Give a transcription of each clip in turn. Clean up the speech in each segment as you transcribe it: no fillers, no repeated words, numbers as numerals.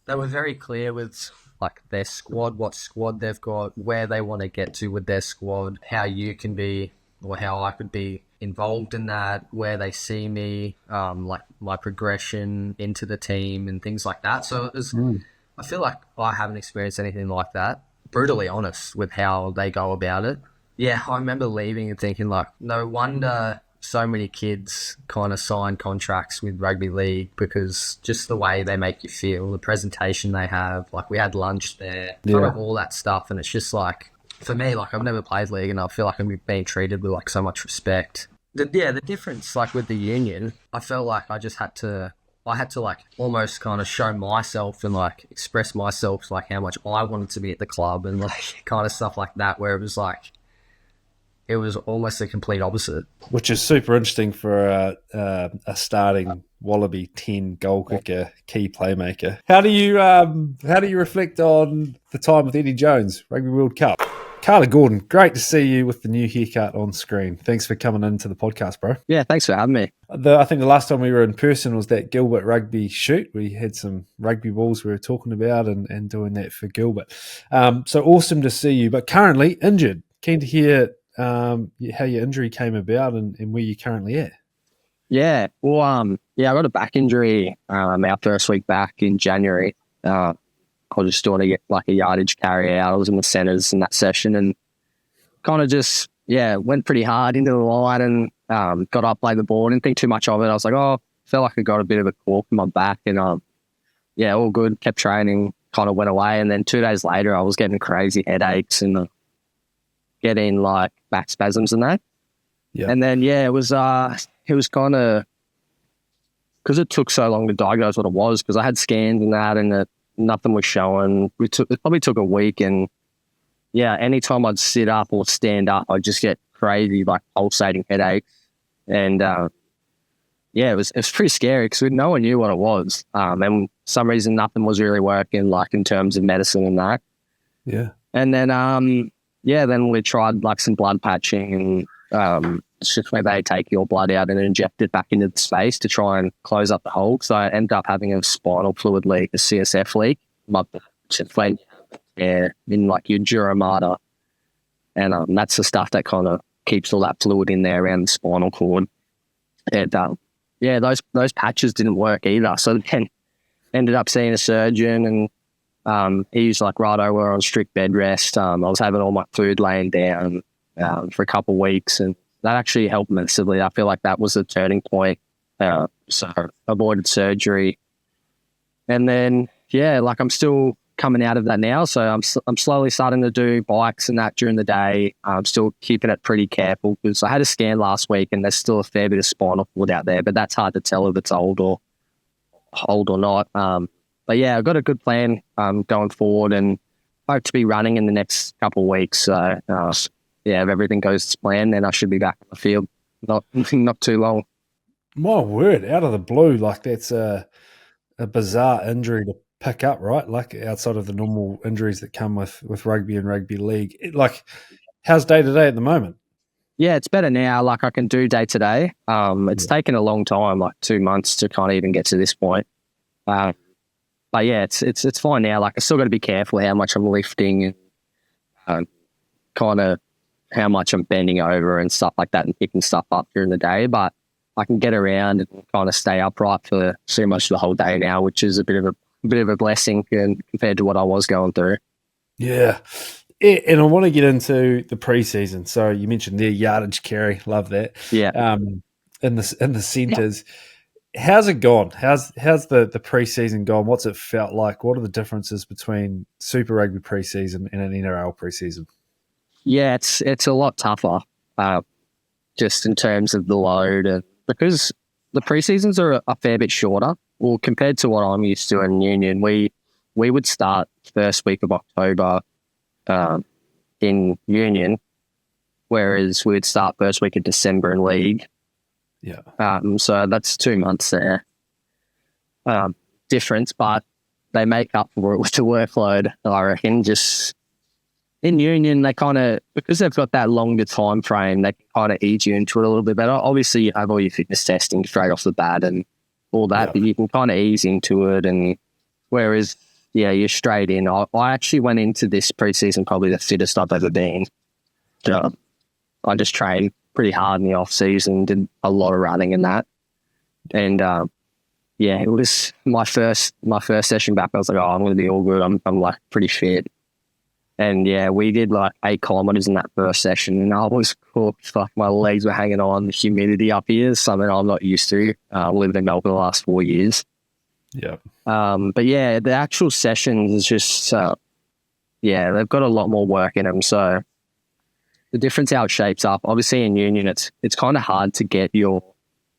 they were very clear with like their squad, what squad they've got, where they want to get to with their squad, how you can be or how I could be involved in that, where they see me, like my progression into the team and things like that. So it was, I feel like I haven't experienced anything like that. Brutally honest with how they go about it. Yeah, I remember leaving and thinking like, no wonder so many kids kind of sign contracts with rugby league, because just the way they make you feel, the presentation they have, like we had lunch there, kind of all that stuff. And it's just like, for me, like I've never played league and I feel like I'm being treated with like so much respect. The difference like with the union, I felt like I had to like almost kind of show myself and like express myself, like how much I wanted to be at the club and like kind of stuff like that, where it was like, it was almost the complete opposite. Which is super interesting for a starting Wallaby 10 goal kicker, key playmaker. How do you reflect on the time with Eddie Jones, Rugby World Cup? Carter Gordon, great to see you with the new haircut on screen. Thanks for coming into the podcast, bro. Yeah, thanks for having me. I think the last time we were in person was that Gilbert rugby shoot. We had some rugby balls we were talking about and doing that for Gilbert. So awesome to see you, but currently injured. Keen to hear how your injury came about and where you're currently at. Yeah, well, I got a back injury our first week back in January. I was just doing a yardage carry out. I was in the centres in that session and kind of just, went pretty hard into the line and got up, played the ball. Didn't think too much of it. I was like, felt like I got a bit of a cork in my back and, all good. Kept training, kind of went away. And then 2 days later, I was getting crazy headaches and getting like back spasms and that. Yeah. And then, it was kind of, because it took so long to diagnose what it was, because I had scans and that and nothing was showing. It probably took a week, and anytime I'd sit up or stand up, I'd just get crazy, like pulsating headaches. And it was pretty scary because no one knew what it was. And for some reason, nothing was really working, like in terms of medicine and that. Yeah. And then, then we tried like some blood patching and it's just where they take your blood out and inject it back into the space to try and close up the hole. So I ended up having a spinal fluid leak, a CSF leak, in like your dura mater. And that's the stuff that kind of keeps all that fluid in there around the spinal cord. And those patches didn't work either. So then ended up seeing a surgeon and he was like, righto, we're on strict bed rest. I was having all my food laying down for a couple of weeks, and that actually helped massively. I feel like that was a turning point. So avoided surgery. And then, I'm still coming out of that now. So I'm slowly starting to do bikes and that during the day. I'm still keeping it pretty careful because I had a scan last week and there's still a fair bit of spinal fluid out there, but that's hard to tell if it's old or not. But I've got a good plan going forward and hope to be running in the next couple of weeks. So, if everything goes as planned, then I should be back on the field not too long. My word, out of the blue, like that's a bizarre injury to pick up, right? Like outside of the normal injuries that come with rugby and rugby league. How's day-to-day at the moment? Yeah, it's better now. Like I can do day-to-day. It's taken a long time, like 2 months to kind of even get to this point. But it's fine now. Like I still got to be careful how much I'm lifting and kind of how much I'm bending over and stuff like that and picking stuff up during the day. But I can get around and kind of stay upright for so much the whole day now, which is a bit of a blessing compared to what I was going through. Yeah. And I want to get into the preseason. So you mentioned the yardage carry. Love that. Yeah. In the centres. How's it gone? How's the preseason gone? What's it felt like? What are the differences between Super Rugby preseason and an NRL preseason? Yeah, it's a lot tougher, just in terms of the load, because the preseasons are a fair bit shorter. Well, compared to what I'm used to in Union, we would start first week of October in Union, whereas we'd start first week of December in League. Yeah. So that's 2 months there. Difference, but they make up for it with the workload, I reckon. Just in Union, they kind of, because they've got that longer time frame, they kind of ease you into it a little bit better. Obviously, you have all your fitness testing straight off the bat and all that, but you can kind of ease into it. And whereas you're straight in. I actually went into this preseason probably the fittest I've ever been. So I just trained pretty hard in the off season, did a lot of running and that. And it was my first session back. I was like, oh, I'm going to be all good. I'm like pretty fit. And we did like 8 kilometers in that first session, and I was cooked. Like my legs were hanging on. The humidity up here is something I'm not used to. Lived in Melbourne the last 4 years. Yeah. But the actual sessions is just they've got a lot more work in them. So the difference how it shapes up. Obviously in union, it's kind of hard to get your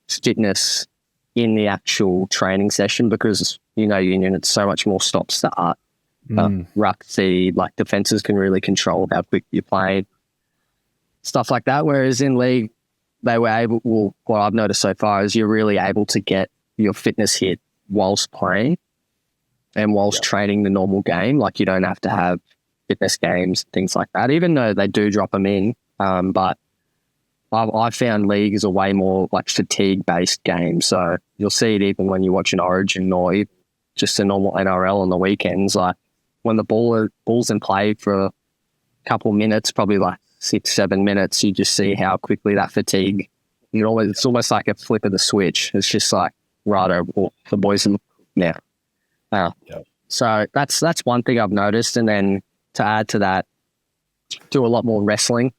fitness in the actual training session because union it's so much more stop start. Ruck feed, like defenses can really control how quick you're playing, stuff like that. Whereas in league, they were able. Well, what I've noticed so far is you're really able to get your fitness hit whilst playing and whilst training the normal game. Like you don't have to have fitness games, things like that. Even though they do drop them in, but I found league is a way more like fatigue-based game. So you'll see it even when you watch an Origin or even just a normal NRL on the weekends. Like when the ball's in play for a couple minutes, probably like 6-7 minutes, you just see how quickly that fatigue. It's almost like a flip of the switch. It's just like righto, the boys are now. So that's one thing I've noticed, and then to add to that, do a lot more wrestling.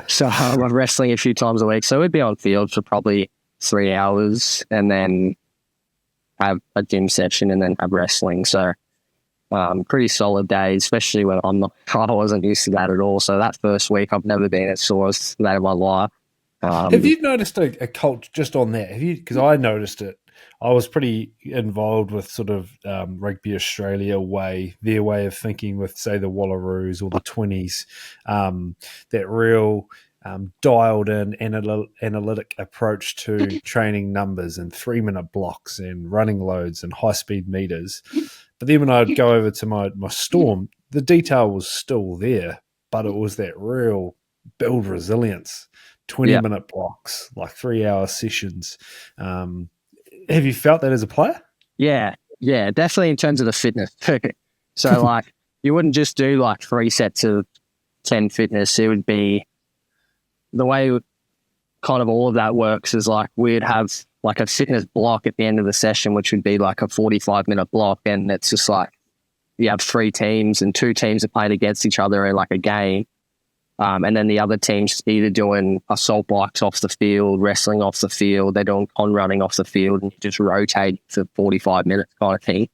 So I'm wrestling a few times a week. So we'd be on field for probably 3 hours and then have a gym session and then have wrestling. So pretty solid days, especially when I wasn't used to that at all. So that first week, I've never been as sore as that in my life. Have you noticed a culture just on that? Because I noticed it. I was pretty involved with sort of Rugby Australia their way of thinking with, say, the Wallaroos or the 20s, that real dialed in analytic approach to training numbers and 3-minute blocks and running loads and high-speed meters. But then when I'd go over to my Storm, the detail was still there, but it was that real build resilience, 20-minute blocks, like 3-hour sessions. Have you felt that as a player? Yeah, definitely in terms of the fitness. So like you wouldn't just do like 3 sets of 10 fitness. It would be the way kind of all of that works is like we'd have like a fitness block at the end of the session, which would be like a 45-minute block. And it's just like you have 3 teams and 2 teams are playing against each other in like a game. And then the other team's either doing assault bikes off the field, wrestling off the field, they're doing con running off the field, and you just rotate for 45 minutes kind of thing.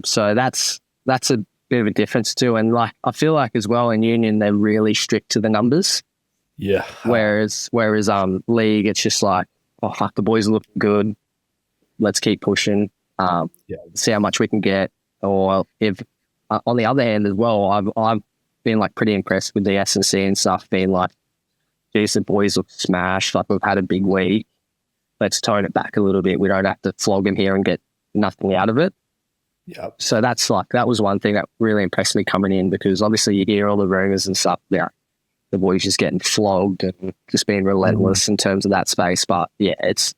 So that's a bit of a difference too. And like I feel like as well in union, they're really strict to the numbers. Yeah. Whereas league, it's just like, oh fuck, the boys look good. Let's keep pushing. See how much we can get. Or if on the other hand as well, I've been like pretty impressed with the S&C and stuff, being like, geez, the boys look smashed. Like we've had a big week. Let's tone it back a little bit. We don't have to flog them here and get nothing out of it. Yeah. So that was one thing that really impressed me coming in, because obviously you hear all the rumors and stuff about the boys just getting flogged and just being relentless in terms of that space. But yeah, it's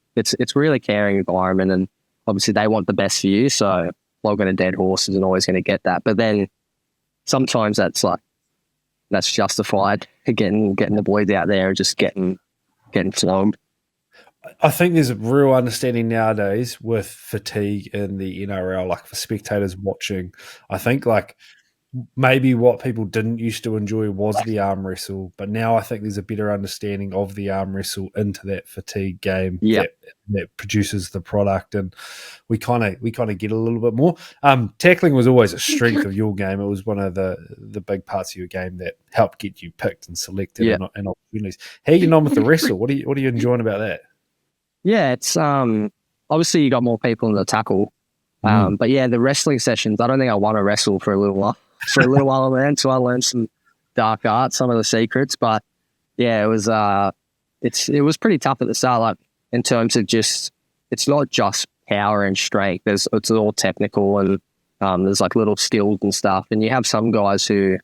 really caring environment, and obviously they want the best for you. So flogging a dead horse isn't always going to get that. But then sometimes that's justified, getting the boys out there and just getting flogged. I think there's a real understanding nowadays with fatigue in the NRL, like for spectators watching. I think like maybe what people didn't used to enjoy was the arm wrestle, but now I think there's a better understanding of the arm wrestle into that fatigue game that produces the product, and we kind of get a little bit more. Tackling was always a strength of your game. It was one of the big parts of your game that helped get you picked and selected and opportunities. How are you getting on with the wrestle? What are you enjoying about that? Yeah, it's obviously you got more people in the tackle, but yeah, the wrestling sessions. I don't think I want to wrestle for a little while. I learned some dark art, some of the secrets, but yeah, it was pretty tough at the start. Like in terms of just, it's not just power and strength. It's all technical, and there's like little skills and stuff. And you have some guys who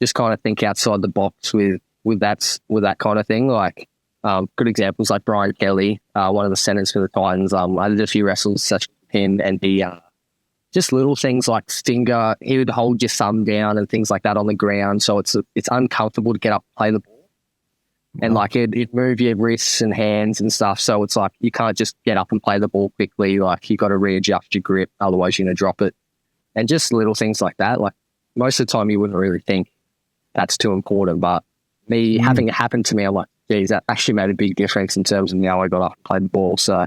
just kind of think outside the box with that kind of thing. Like good examples like Brian Kelly, one of the centers for the Titans. I did a few wrestles such as him, and just little things like finger. He would hold your thumb down and things like that on the ground, so it's uncomfortable to get up and play the ball. And like it'd move your wrists and hands and stuff, so it's like you can't just get up and play the ball quickly. Like you got to readjust your grip, otherwise you're gonna drop it. And just little things like that. Like most of the time, you wouldn't really think that's too important, but me having it happen to me, I'm like, geez, that actually made a big difference in terms of how I got up and played the ball. So,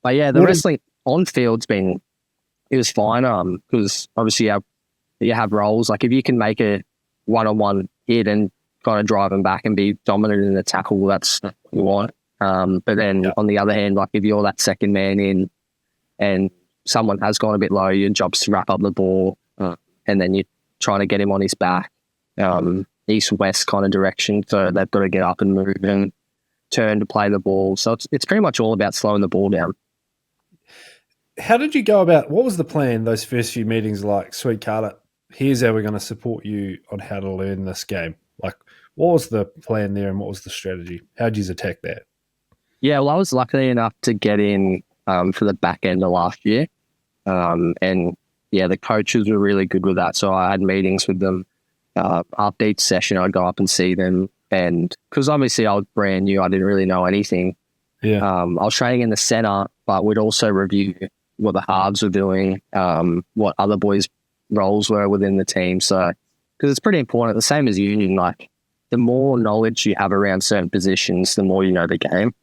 but yeah, the wrestling on field's been, it was fine. Because obviously you have roles. Like if you can make a one-on-one hit and kind of drive them back and be dominant in the tackle, well, that's what you want. But then on the other hand, like if you're that second man in and someone has gone a bit low, your job's to wrap up the ball, and then you're trying to get him on his back, east-west kind of direction. So they've got to get up and move and turn to play the ball. So it's pretty much all about slowing the ball down. How did you go about, what was the plan those first few meetings like, sweet Carter, here's how we're going to support you on how to learn this game? Like, what was the plan there and what was the strategy? How did you attack that? Yeah, well, I was lucky enough to get in for the back end of last year. And yeah, the coaches were really good with that. So I had meetings with them. After each session, I'd go up and see them. And because obviously I was brand new, I didn't really know anything. Yeah. I was training in the center, but we'd also review what the halves were doing, what other boys' roles were within the team. So, because it's pretty important, the same as union, like the more knowledge you have around certain positions, the more you know the game.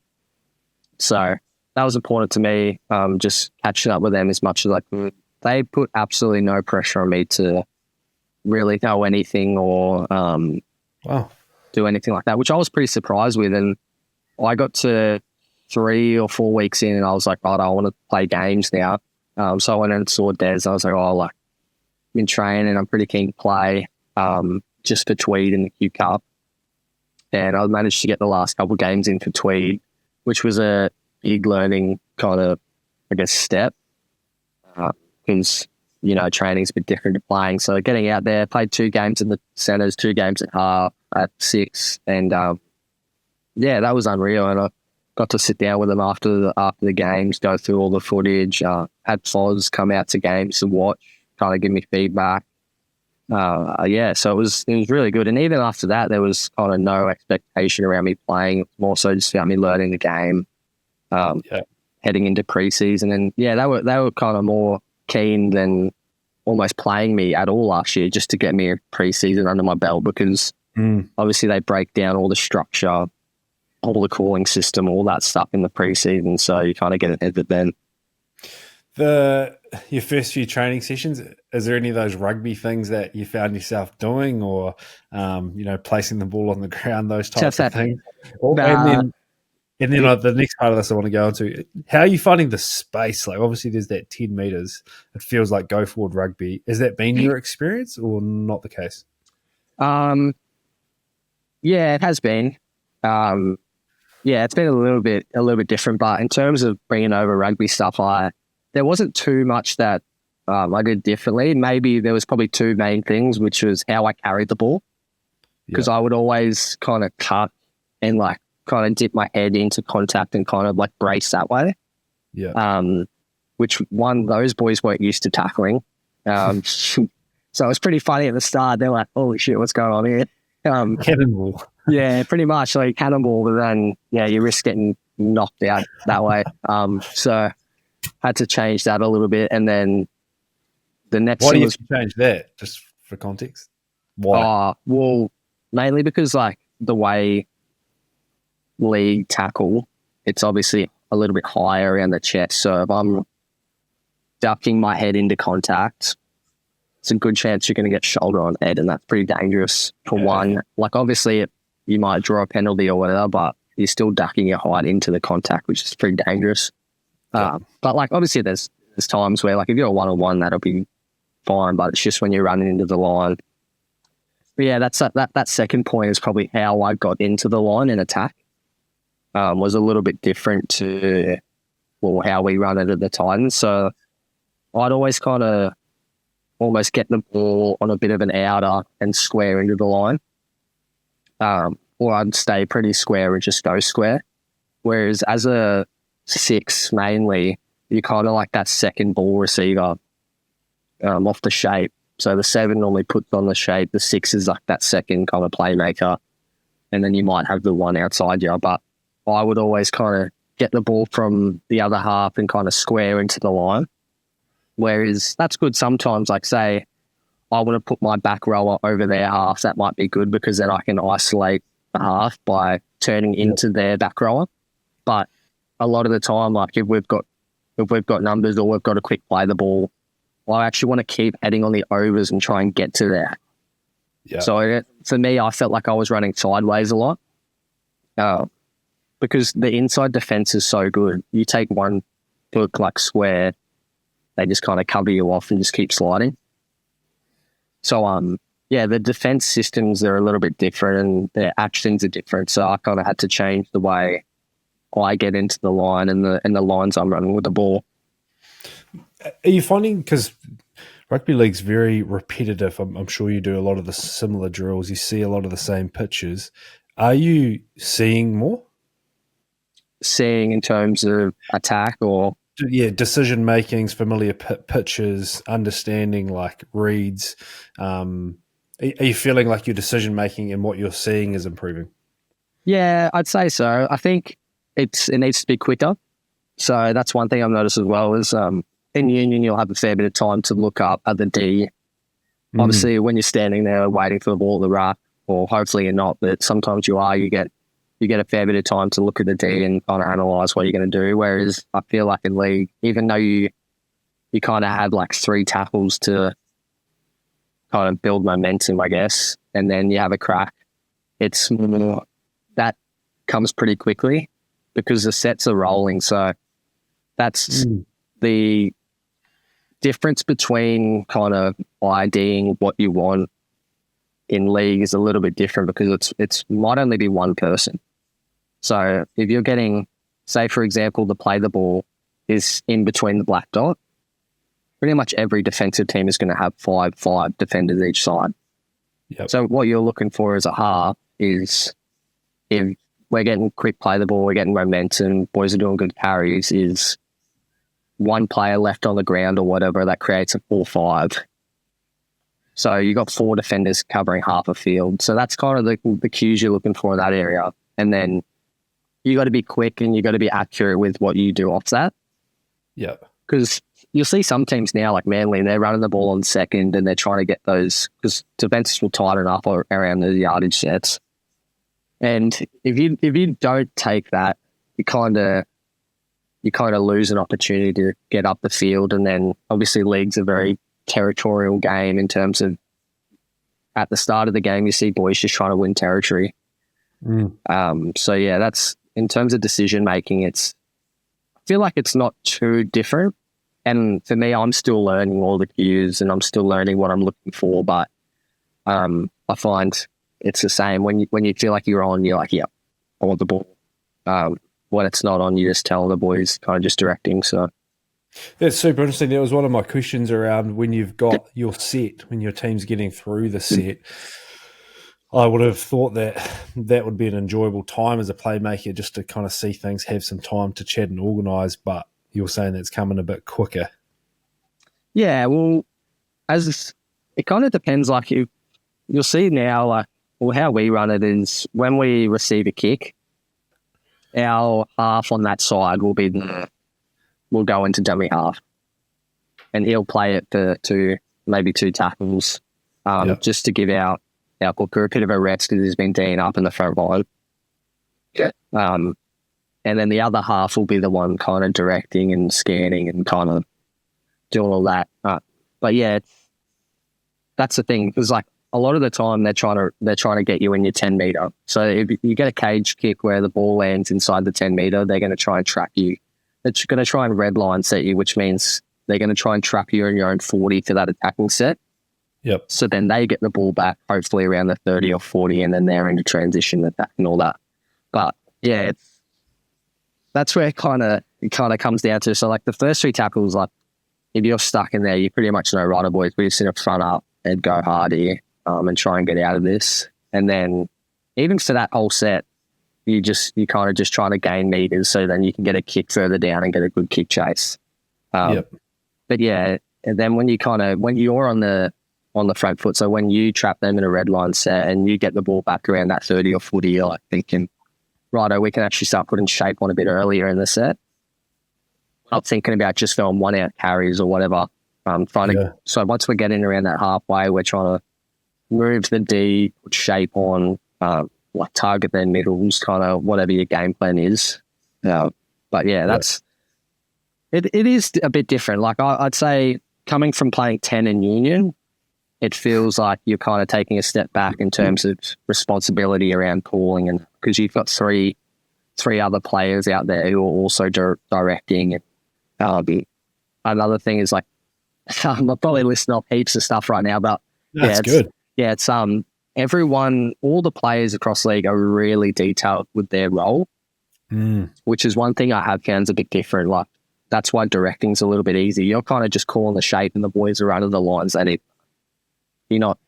So that was important to me, just catching up with them as much as I could. They put absolutely no pressure on me to really know anything or do anything like that, which I was pretty surprised with. And I got to 3 or 4 weeks in and I was like, right, I want to play games now. So I went and saw Des. I was like, oh, like, I've been training. I'm pretty keen to play just for Tweed in the Q Cup. And I managed to get the last couple of games in for Tweed, which was a big learning kind of, I guess, step. Because, you know, training's a bit different to playing. So getting out there, played 2 games in the centres, 2 games at half, at 6. And, yeah, that was unreal. And I got to sit down with them after the games, go through all the footage, had Foz come out to games to watch, kind of give me feedback. Yeah, so it was really good. And even after that, there was kind of no expectation around me playing. It was more so just about me learning the game, heading into preseason. And yeah, they were kind of more keen than almost playing me at all last year, just to get me a preseason under my belt, because obviously they break down all the structure, all the calling system, all that stuff in the preseason. So you kind of get ahead of it then. Your first few training sessions, is there any of those rugby things that you found yourself doing, or you know, placing the ball on the ground, those types of things? And then the next part of this I want to go into, how are you finding the space? Like, obviously there's that 10 metres. It feels like go forward rugby. Has that been your experience or not the case? Yeah, it has been. Yeah, it's been a little bit different, but in terms of bringing over rugby stuff, there wasn't too much that I did differently. Maybe there was probably 2 main things, which was how I carried the ball, because I would always kind of cut and like kind of dip my head into contact and kind of like brace that way. Yeah. Which those boys weren't used to tackling. So it was pretty funny at the start. They're like, holy shit, what's going on here? Cannonball. Yeah, pretty much like cannonball, but then you risk getting knocked out that way. So had to change that a little bit, and then the next. Why thing do you was change that? Just for context. Why? Well, mainly because like the way league tackle, it's obviously a little bit higher around the chest. So if I'm ducking my head into contact, it's a good chance you're going to get shoulder on head, and that's pretty dangerous for one. Like obviously you might draw a penalty or whatever, but you're still ducking your height into the contact, which is pretty dangerous. But like obviously there's times where like if you're a 1-on-1, that'll be fine, but it's just when you're running into the line. But yeah, that second point is probably how I got into the line and attack. Was a little bit different to how we run it at the Titans. So I'd always kind of almost get the ball on a bit of an outer and square into the line. Or I'd stay pretty square and just go square. Whereas as a 6 mainly, you're kind of like that second ball receiver. off the shape. So the 7 normally puts on the shape. The 6 is like that second kind of playmaker. And then you might have the 1 outside you. But I would always kind of get the ball from the other half and kind of square into the line. Whereas that's good sometimes. Like, say, I want to put my back rower over their half. That might be good because then I can isolate the half by turning into their back rower. But a lot of the time, like if we've got numbers or we've got to quick play the ball, I actually want to keep heading on the overs and try and get to there. Yeah. So for me, I felt like I was running sideways a lot because the inside defense is so good. You take one hook like square, they just kind of cover you off and just keep sliding. So the defense systems are a little bit different and their actions are different. So I kind of had to change the way I get into the line and the lines I'm running with the ball. Are you finding, because rugby league's very repetitive, I'm sure you do a lot of the similar drills, you see a lot of the same pitches. Are you seeing more? Seeing in terms of attack or? Yeah, decision makings, familiar pitches, understanding like reads. Are you feeling like your decision making and what you're seeing is improving? Yeah, I'd say so. I think it needs to be quicker. So that's one thing I've noticed as well is in union you'll have a fair bit of time to look up at the D. Obviously, when you're standing there waiting for the ball to ruck, or hopefully you're not, but sometimes you are, you get a fair bit of time to look at the D and kind of analyse what you're going to do. Whereas I feel like in league, even though you kind of have like 3 tackles to kind of build momentum, I guess, and then you have a crack, that comes pretty quickly because the sets are rolling. So that's the difference between kind of IDing what you want in league is a little bit different because it's might only be one person. So if you're getting, say, for example, the play the ball is in between the black dot, pretty much every defensive team is going to have five defenders each side. Yep. So what you're looking for as a half is if we're getting quick play the ball, we're getting momentum, boys are doing good carries, is one player left on the ground or whatever, that creates a 4-5. So you got 4 defenders covering half a field. So that's kind of the cues you're looking for in that area. And then you got to be quick and you got to be accurate with what you do off that. Yeah. Because you'll see some teams now, like Manly, they're running the ball on second and they're trying to get those, because defenses will tighten up around the yardage sets. And if you don't take that, you kind of lose an opportunity to get up the field. And then obviously league's a very territorial game in terms of at the start of the game, you see boys just trying to win territory. So yeah, that's in terms of decision making, I feel like it's not too different. And for me, I'm still learning all the cues and I'm still learning what I'm looking for. But I find it's the same when you feel like you're on, you're like, yeah, I want the ball. When it's not on, you just tell the boys, kind of just directing. So that's super interesting. That was one of my questions around when you've got your set, when your team's getting through the set. I would have thought that would be an enjoyable time as a playmaker just to kind of see things, have some time to chat and organise, but you're saying that's coming a bit quicker. Yeah, well, it kind of depends. Like you'll see now, like, well, how we run it is when we receive a kick, our half on that side will go into dummy half, and he'll play it for maybe 2 tackles, just to give our booker a bit of a rest because he's been D'ing up in the front line. Yeah. And then the other half will be the one kind of directing and scanning and kind of doing all that. But yeah, that's the thing, because like a lot of the time they're trying to get you in your 10 meter. So if you get a cage kick where the ball lands inside the 10 meter, they're going to try and trap you. They're going to try and red line set you, which means they're going to try and trap you in your own 40 for that attacking set. Yep. So then they get the ball back, hopefully around the 30 or 40, and then they're into transition attack and all that. But yeah, that's where it kind of comes down to. So like the first 3 tackles, like if you're stuck in there, you pretty much know, right, boys, we just in front up and go hard here and try and get out of this. And then even for that whole set, you kind of just trying to gain meters so then you can get a kick further down and get a good kick chase. But yeah, And then when you're on the front foot, so when you trap them in a red line set and you get the ball back around that 30 or 40, you're like thinking, righto, we can actually start putting shape on a bit earlier in the set. Not thinking about just going 1 out carries or whatever. So once we're getting around that halfway, we're trying to move the D, put shape on, target their middles, kind of whatever your game plan is. But yeah, it is a bit different. Like I'd say coming from playing 10 in union, it feels like you're kind of taking a step back in terms of responsibility around calling, and because you've got three other players out there who are also directing. Another thing is like, I'm probably listing off heaps of stuff right now, but that's good. Yeah, it's everyone, all the players across the league are really detailed with their role, which is one thing I have found is a bit different. Like that's why directing's a little bit easy. You're kind of just calling the shape, and the boys are running the lines that you're not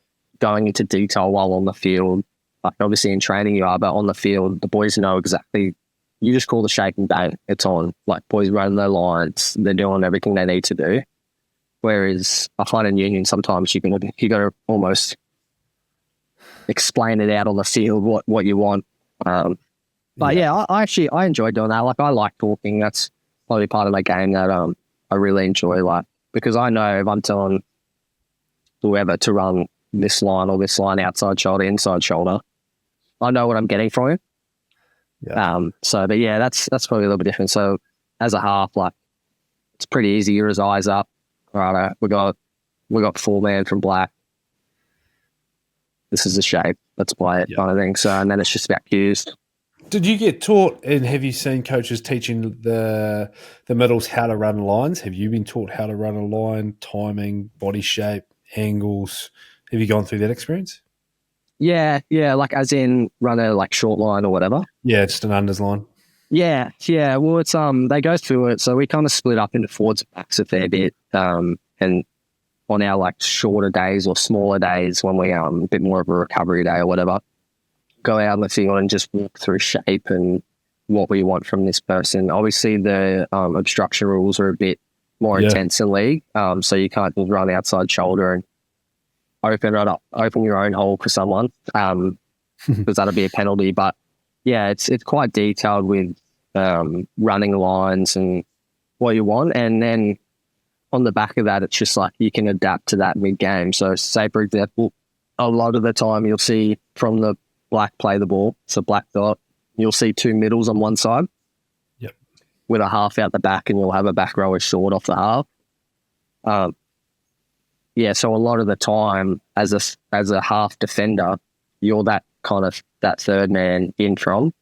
going into detail while on the field. Like obviously in training you are, but on the field, the boys know exactly. You just call the shape and bang, it's on. Like boys running their lines, they're doing everything they need to do. Whereas I find in union sometimes you got to almost explain it out on the field what you want. I enjoy doing that. Like I like talking. That's probably part of my game that I really enjoy. Like because I know if I'm telling whoever to run this line or this line, outside shoulder, inside shoulder, I know what I'm getting from him. Yeah. But yeah, that's probably a little bit different. So as a half, like it's pretty easy. You're his eyes up. Right, we got 4-man from black. This is the shape. Let's play it, kind of thing. So, and then it's just about cues. Did you get taught, and have you seen coaches teaching the middles how to run lines? Have you been taught how to run a line, timing, body shape, angles? Have you gone through that experience? Yeah, like as in run a like short line or whatever. Yeah, just an unders line. Yeah. Well, it's they go through it, so we kind of split up into forwards and backs a fair bit. And on our like shorter days or smaller days when we a bit more of a recovery day or whatever, go out in the field and just walk through shape and what we want from this person. Obviously, the obstruction rules are a bit more intense in league, so you can't just run outside shoulder and open your own hole for someone, because that'll be a penalty. But yeah, it's quite detailed with running lines and what you want, and then on the back of that, it's just like you can adapt to that mid-game. So say, for example, a lot of the time you'll see from the black play the ball, so black dot, you'll see 2 middles on one side with a half out the back, and you'll have a back rower short off the half. So a lot of the time as a half defender, you're that kind of that third man in from,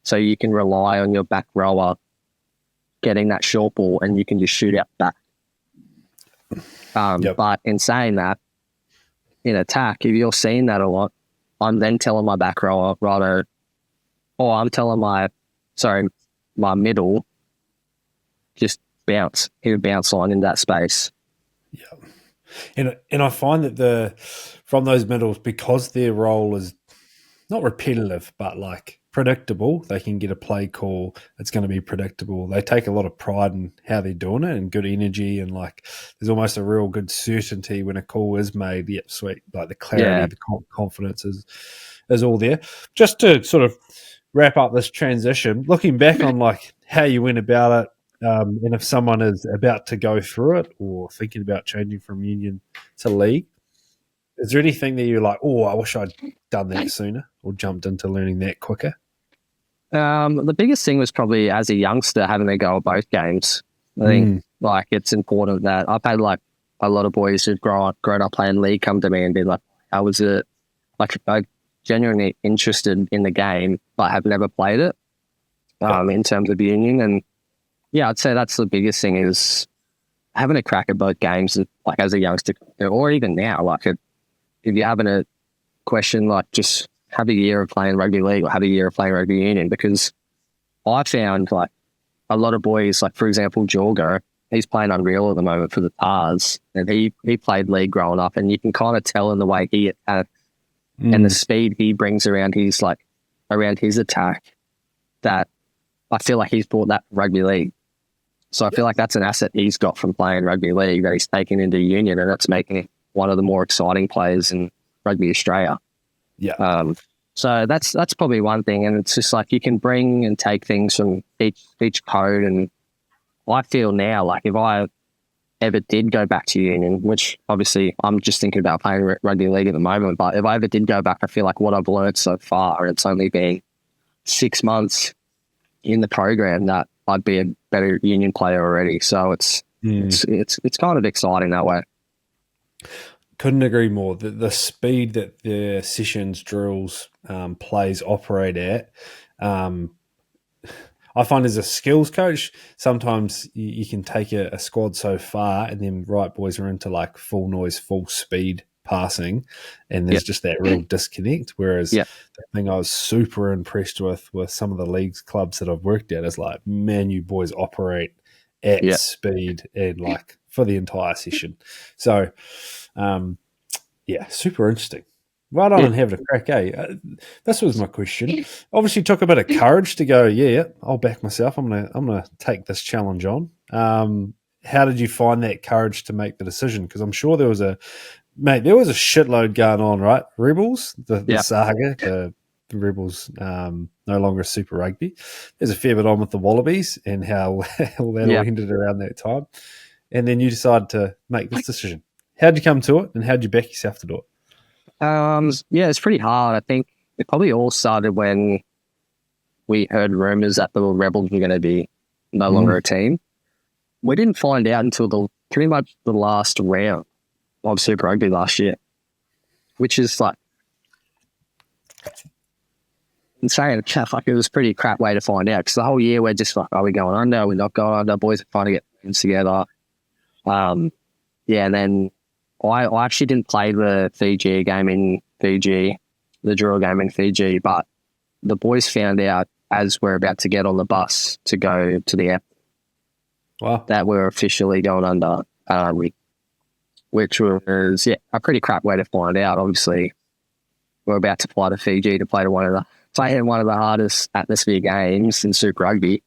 so you can rely on your back rower getting that short ball, and you can just shoot out back. But in saying that, in attack, if you're seeing that a lot, I'm then telling my back rower, I'm telling my middle, just bounce, hit a bounce line in that space. Yeah. And I find that from those middles, because their role is not repetitive, but like predictable, they can get a play call. It's going to be predictable. They take a lot of pride in how they're doing it and good energy, and like there's almost a real good certainty when a call is made. Yep, sweet. Like the clarity, the confidence is all there. Just to sort of wrap up this transition, looking back on like how you went about it, and if someone is about to go through it or thinking about changing from union to league, is there anything that you're like, I wish I'd done that sooner or jumped into learning that quicker? The biggest thing was probably as a youngster having to go at both games. I think like it's important that I've had like a lot of boys who've grown up playing league come to me and be like, I genuinely interested in the game, but have never played it in terms of union. And yeah, I'd say that's the biggest thing is having a crack at both games, like as a youngster, or even now, like if you're having a question, like just have a year of playing rugby league or have a year of playing rugby union, because I found like a lot of boys, like for example, Jorgo, he's playing Unreal at the moment for the Tars, and he played league growing up, and you can kind of tell in the way he attacks and the speed he brings around his attack that I feel like he's brought that rugby league. So I feel like that's an asset he's got from playing rugby league that he's taken into union, and that's making him one of the more exciting players in rugby Australia. Yeah. So that's probably one thing, and it's just like you can bring and take things from each code. And I feel now like if I ever did go back to union, which obviously I'm just thinking about playing rugby league at the moment, but if I ever did go back, I feel like what I've learned so far, and it's only been 6 months in the program, that I'd be a better union player already. So it's kind of exciting that way. Couldn't agree more. The speed that the sessions, drills, plays operate at, I find as a skills coach, sometimes you can take a squad so far and then right boys are into like full noise, full speed passing, and there's just that real disconnect. Whereas the thing I was super impressed with some of the leagues clubs that I've worked at is like, man, you boys operate at speed and like for the entire session. So, super interesting. Right on and having a crack, eh? This was my question. Obviously, took a bit of courage to go. Yeah, I'll back myself. I'm gonna take this challenge on. How did you find that courage to make the decision? Because I'm sure there was a shitload going on, right? Rebels, the saga, the Rebels, no longer Super Rugby. There's a fair bit on with the Wallabies and how that all ended around that time. And then you decided to make this decision. How'd you come to it, and how'd you back yourself to do it? It's pretty hard. I think it probably all started when we heard rumors that the Rebels were going to be no longer a team. We didn't find out until pretty much the last round of Super Rugby last year, which is like insane. Like, it was a pretty crap way to find out, because the whole year we're just like, are we going under? Are we not going under? Boys are trying to get things together. And then I actually didn't play the Fiji game in Fiji, the drill game in Fiji, but the boys found out as we're about to get on the bus to go to the airport that we're officially going under, which was a pretty crap way to find out. Obviously, we're about to fly to Fiji to play one of the hardest atmosphere games in Super Rugby,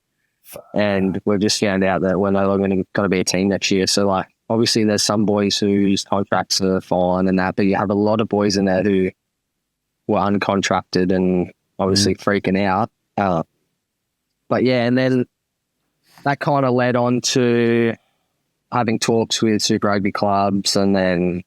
and we've just found out that we're no longer going to be a team next year. So like, obviously, there's some boys whose contracts are fine and that, but you have a lot of boys in there who were uncontracted and obviously freaking out. And then that kind of led on to having talks with Super Rugby clubs, and then,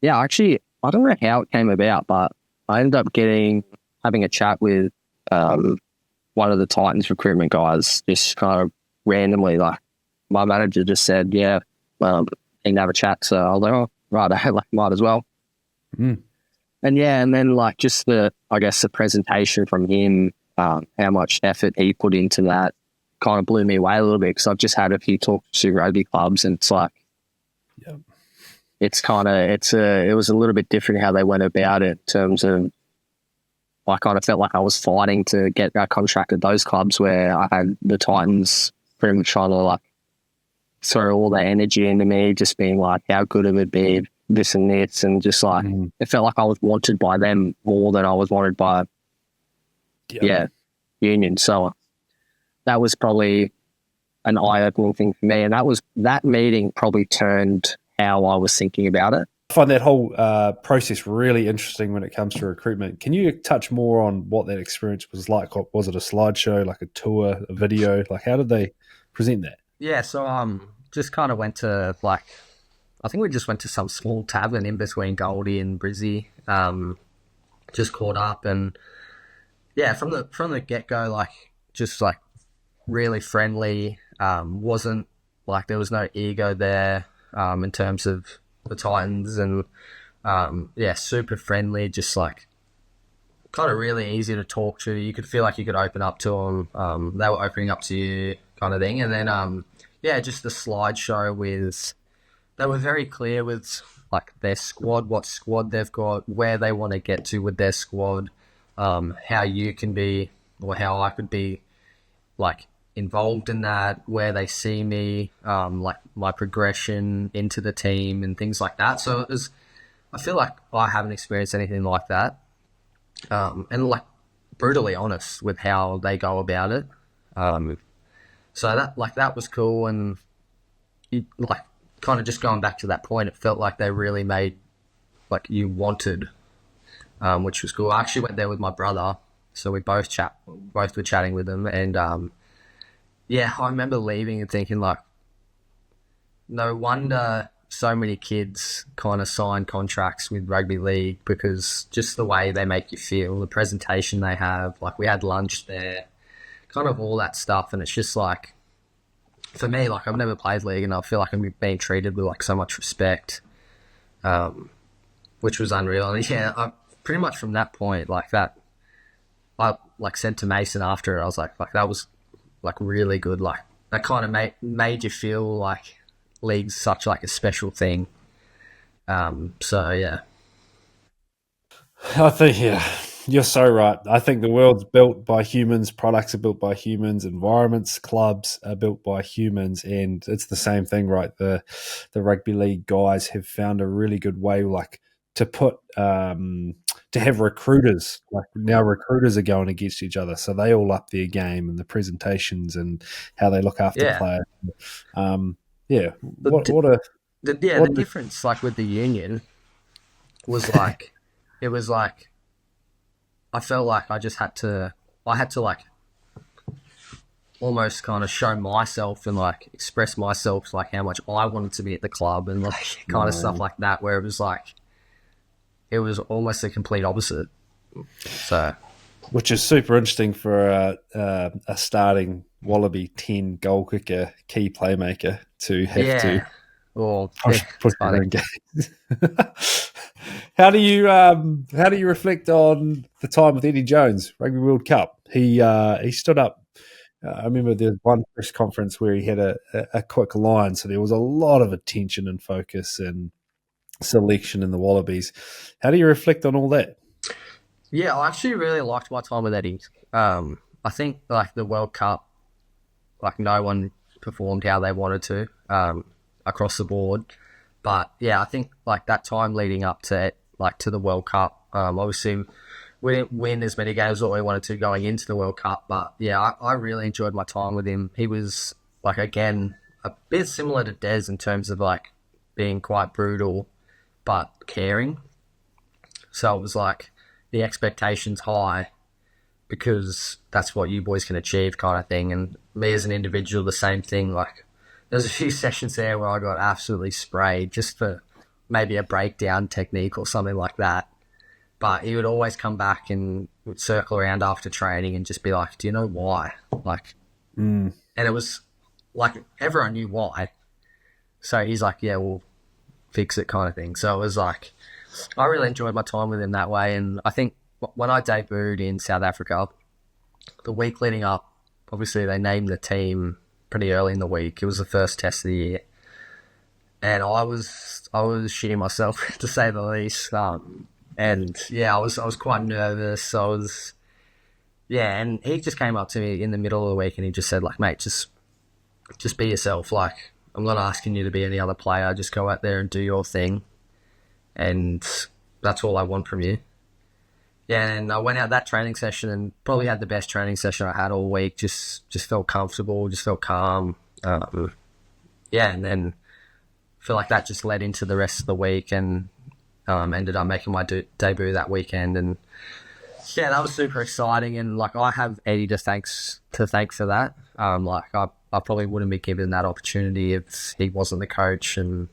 actually, I don't know how it came about, but I ended up having a chat with one of the Titans recruitment guys, just kind of randomly, like, my manager just said, he can have a chat. So I was like, oh, right, I might as well. And then like just the presentation from him, how much effort he put into that kind of blew me away a little bit, because I've just had a few talks to Super Rugby clubs, and it's like, it was a little bit different how they went about it in terms of, I kind of felt like I was fighting to get that contract at those clubs, where I had the Titans pretty much trying to like throw all that energy into me, just being like how good it would be, this and this, and just like it felt like I was wanted by them more than I was wanted by union. So that was probably an eye-opening thing for me, and that meeting probably turned how I was thinking about it. I find that whole process really interesting when it comes to recruitment. Can you touch more on what that experience was like? Was it a slideshow, like a tour, a video? Like, how did they present that? Yeah, so just kind of went to, like, I think we just went to some small tavern in between Goldie and Brizzy, just caught up, and from the get-go, like, just like really friendly, wasn't like, there was no ego there in terms of the Titans, and super friendly, just like kind of really easy to talk to. You could feel like you could open up to them. They were opening up to you, kind of thing. And then just the slideshow they were very clear with like their squad, what squad they've got, where they want to get to with their squad, how you can be, or how I could be like involved in that, where they see me, like my progression into the team and things like that. So I feel like I haven't experienced anything like that. And like brutally honest with how they go about it. So that was cool, and like kind of just going back to that point, it felt like they really made like you wanted, which was cool. I actually went there with my brother, so we both were chatting with them, and yeah, I remember leaving and thinking like, no wonder so many kids kind of sign contracts with rugby league, because just the way they make you feel, the presentation they have, like we had lunch there, kind of all that stuff, and it's just like, for me, like I've never played league, and I feel like I'm being treated with like so much respect, which was unreal. And yeah, pretty much from that point, like that, I like said to Mason after, I was like that was like really good. Like that kind of made you feel like league's such like a special thing. So yeah. I think, yeah, you're so right. I think the world's built by humans, products are built by humans, environments, clubs are built by humans, and it's the same thing, right? The rugby league guys have found a really good way, like to put to have recruiters. Like now, recruiters are going against each other, so they all up their game and the presentations and how they look after Yeah. players. Yeah, what The, what a the what a, difference like with the union was like, it was like, I felt like I had to like almost kind of show myself and like express myself, like how much I wanted to be at the club, and like kind of stuff like that, where it was like, it was almost the complete opposite. So which is super interesting for a starting Wallaby 10 goal kicker, key playmaker to have to yeah, well, yeah, push it's your funny. own game. How do you reflect on the time with Eddie Jones, Rugby World Cup? He stood up. I remember there was one press conference where he had a quick line, so there was a lot of attention and focus and selection in the Wallabies. How do you reflect on all that? Yeah, I actually really liked my time with Eddie. I think like the World Cup, like no one performed how they wanted to, across the board. But yeah, I think like that time leading up to it, like to the World Cup, obviously we didn't win as many games as we wanted to going into the World Cup. But yeah, I really enjoyed my time with him. He was like, again, a bit similar to Des in terms of like being quite brutal but caring. So it was like the expectations high, because that's what you boys can achieve, kind of thing. And me as an individual, the same thing. Like there's a few sessions there where I got absolutely sprayed just for maybe a breakdown technique or something like that. But he would always come back and would circle around after training and just be like, "Do you know why?" Like, Mm. and it was like everyone knew why. So he's like, "Yeah, we'll fix it," kind of thing. So it was like, I really enjoyed my time with him that way. And I think when I debuted in South Africa, the week leading up, obviously they named the team pretty early in the week. It was the first test of the year, and I was shitting myself to say the least. And yeah, I was quite nervous. I was, yeah, and he just came up to me in the middle of the week and he just said like, "Mate, just be yourself. Like I'm not asking you to be any other player. Just go out there and do your thing, and that's all I want from you." Yeah, and I went out that training session and probably had the best training session I had all week. Just felt comfortable, just felt calm. Yeah, and then feel like that just led into the rest of the week, and ended up making my debut that weekend. And yeah, that was super exciting. And like I have Eddie to thank for that. Like I probably wouldn't be given that opportunity if he wasn't the coach, and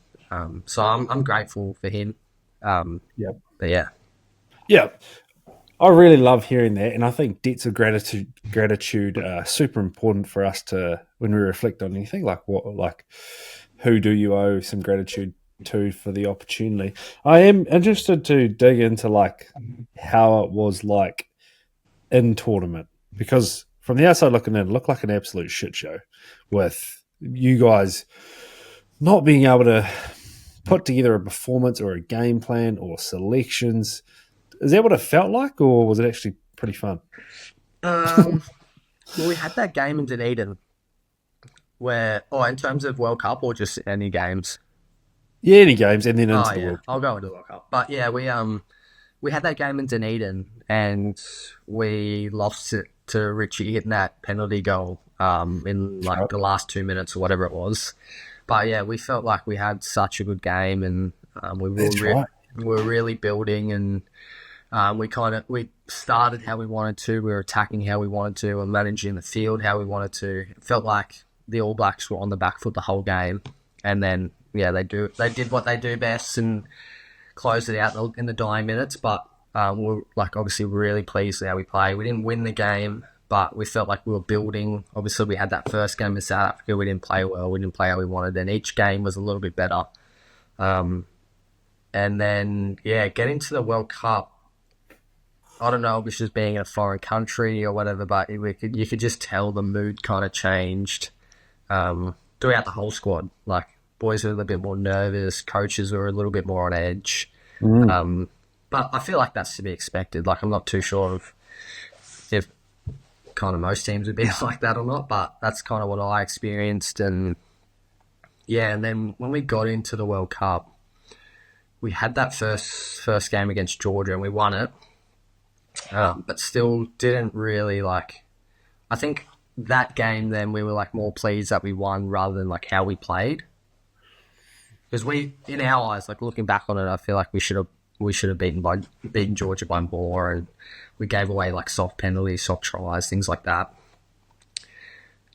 so I'm grateful for him. Yep. But yeah. Yeah, I really love hearing that, and I think debts of gratitude are super important for us to, when we reflect on anything, like who do you owe some gratitude to for the opportunity. I am interested to dig into like how it was like in tournament, because from the outside looking in, it looked like an absolute shit show with you guys not being able to put together a performance or a game plan or selections. Is that what it felt like, or was it actually pretty fun? Well, we had that game in Dunedin where, in terms of World Cup or just any games. Yeah, any games, and then Oh into the yeah, World I'll go into the World Cup. But yeah, we had that game in Dunedin and we lost it to Richie hitting that penalty goal. in like the last 2 minutes or whatever it was. But yeah, we felt like we had such a good game, and we were really building, and we started how we wanted to. We were attacking how we wanted to, and managing the field how we wanted to. It felt like the All Blacks were on the back foot the whole game, and then they did what they do best and closed it out in the dying minutes. But we're like obviously really pleased with how we played. We didn't win the game, but we felt like we were building. Obviously, we had that first game in South Africa. We didn't play well. We didn't play how we wanted, and each game was a little bit better. And then getting to the World Cup. I don't know if it's just being in a foreign country or whatever, but you could just tell the mood kind of changed throughout the whole squad. Like, boys were a little bit more nervous, coaches were a little bit more on edge. But I feel like that's to be expected. Like, I'm not too sure if kind of most teams would be like that or not, but that's kind of what I experienced. And and then when we got into the World Cup, we had that first game against Georgia and we won it. But still didn't really like. I think that game then we were like more pleased that we won rather than like how we played. Because in our eyes, like looking back on it, I feel like we should have beaten Georgia by more, and we gave away like soft penalties, soft tries, things like that.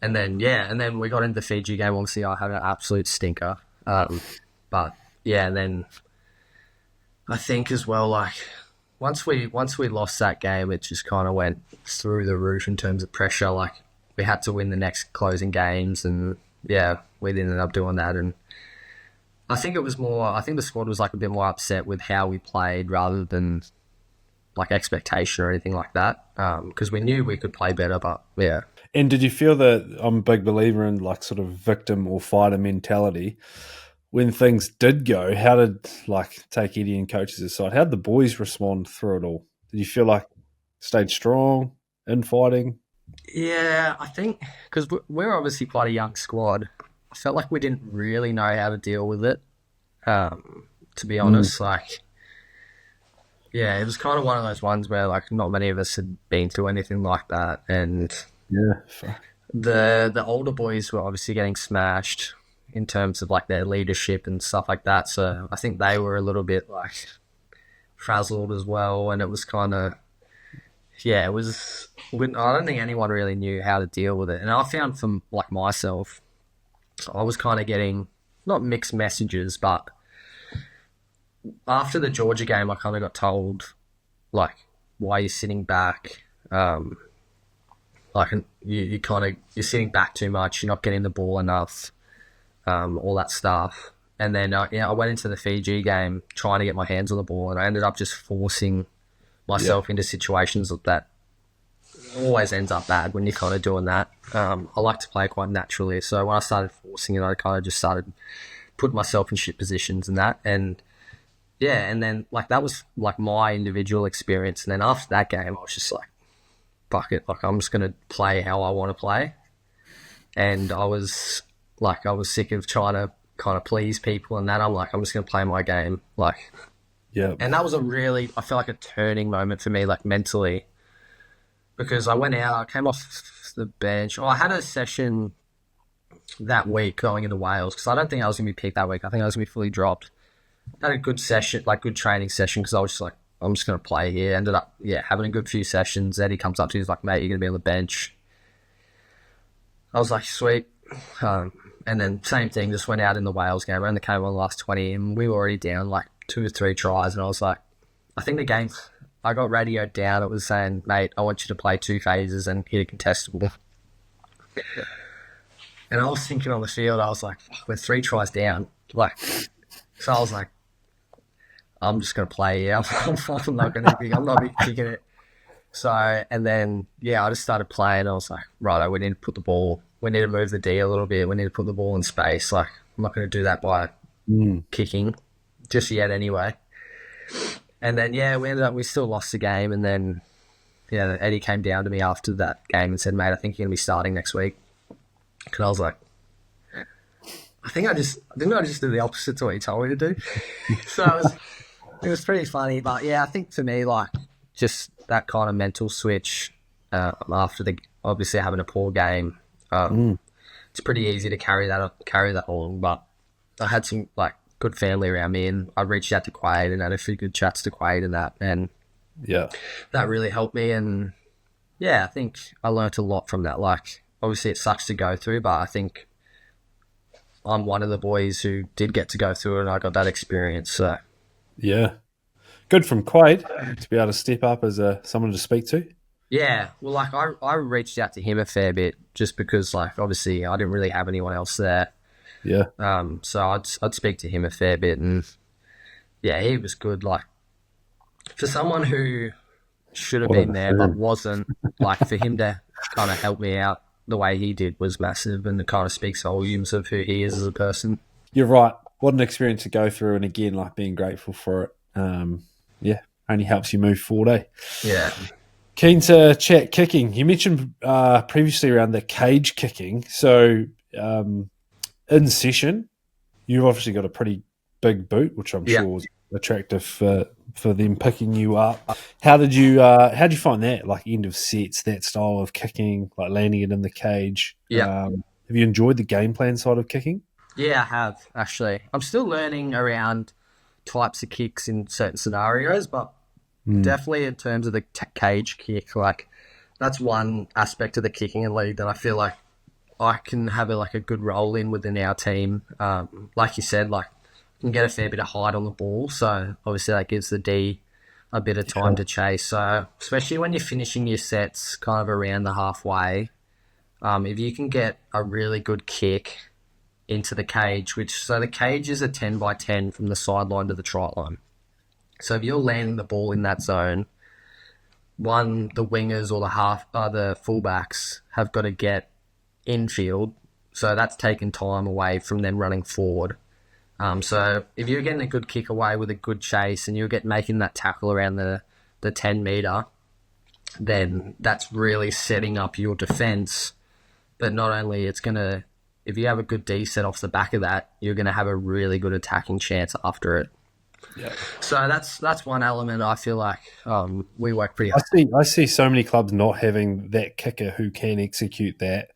And then we got into the Fiji game. Obviously, I had an absolute stinker. But and then I think as well, like. Once we lost that game, it just kind of went through the roof in terms of pressure. Like, we had to win the next closing games, and we ended up doing that. And I think the squad was like a bit more upset with how we played rather than like expectation or anything like that. Because we knew we could play better, but yeah. And did you feel that I'm a big believer in like sort of victim or fighter mentality? When things did go, how did take Eddie and coaches aside? How did the boys respond through it all? Did you feel like stayed strong in fighting? Yeah, I think because we're obviously quite a young squad. I felt like we didn't really know how to deal with it. To be honest, it was kind of one of those ones where like not many of us had been through anything like that, and the older boys were obviously getting smashed in terms of like their leadership and stuff like that. So I think they were a little bit like frazzled as well. And it was kind of, I don't think anyone really knew how to deal with it. And I found from like myself, so I was kind of getting not mixed messages, but after the Georgia game, I kind of got told like, why are you sitting back? Like you're sitting back too much. You're not getting the ball enough. All that stuff. And then I went into the Fiji game trying to get my hands on the ball, and I ended up just forcing myself into situations that always ends up bad when you're kind of doing that. I like to play quite naturally, so when I started forcing it, I kind of just started putting myself in shit positions and that. And and then like that was like my individual experience. And then after that game, I was just like, fuck it, like I'm just gonna play how I want to play. And I was sick of trying to kind of please people and that. I'm like, I'm just going to play my game. And that was I feel like a turning moment for me, like mentally, because I went out, I came off the bench. I had a session that week going into Wales because I don't think I was going to be picked that week. I think I was going to be fully dropped. Had a good session, like good training session, because I was just like, I'm just going to play here. Ended up, having a good few sessions. Eddie comes up to me, he's like, mate, you're going to be on the bench. I was like, sweet. And then same thing, just went out in the Wales game. I only came on the last 20 and we were already down like 2 or 3 tries. And I was like, I think the game, I got radioed down. It was saying, mate, I want you to play 2 phases and hit a contestable. And I was thinking on the field, I was like, fuck, we're 3 tries down. So I was like, I'm just going to play here. I'm not going to be kicking it. So, and then, I just started playing. I was like, right, we need to put the ball, we need to move the D a little bit. We need to put the ball in space. Like, I'm not going to do that by kicking just yet anyway. And then, we still lost the game. And then, Eddie came down to me after that game and said, mate, I think you're going to be starting next week. And I was like, didn't I just do the opposite to what he told me to do? So it was pretty funny. But I think for me, like, just that kind of mental switch after obviously having a poor game, It's pretty easy to carry that along. But I had some like good family around me, and I reached out to Quade and had a few good chats to Quade and that, and Yeah. that really helped me. And yeah, I think I learnt a lot from that. Like, obviously it sucks to go through, but I think I'm one of the boys who did get to go through it, and I got that experience. So Yeah. Good from Quade to be able to step up as someone to speak to. yeah, well, like I reached out to him a fair bit just because, like, obviously I didn't really have anyone else there. Yeah. So I'd speak to him a fair bit, and yeah, he was good. Like, for someone who should have What been a there but firm. wasn't, like, for him to kind of help me out the way he did was massive, and it kind of speaks volumes of who he is as a person. You're right. What an experience to go through, and again, like being grateful for it. Yeah, only helps you move forward. Eh? Yeah, Keen to chat kicking. You mentioned previously around the cage kicking. So in session, you've obviously got a pretty big boot, which I'm yeah. sure was attractive for them picking you up. How did you find that? Like end of sets, that style of kicking, like landing it in the cage. Yeah. Have you enjoyed the game plan side of kicking? Yeah, I have, actually. I'm still learning around types of kicks in certain scenarios, but definitely in terms of the cage kick, like, that's one aspect of the kicking in league that I feel like I can have a good role in within our team. Like you said, like, can get a fair bit of height on the ball, so obviously that gives the D a bit of time to chase. So especially when you're finishing your sets kind of around the halfway, if you can get a really good kick into the cage, so the cage is a 10 by 10 from the sideline to the try line. So if you're landing the ball in that zone, the wingers or the fullbacks have got to get infield, so that's taking time away from them running forward. So if you're getting a good kick away with a good chase and you're making that tackle around the 10 metre, then that's really setting up your defence. But not only if you have a good D set off the back of that, you're going to have a really good attacking chance after it. Yeah. So that's one element I feel like we work pretty hard. I see so many clubs not having that kicker who can execute that,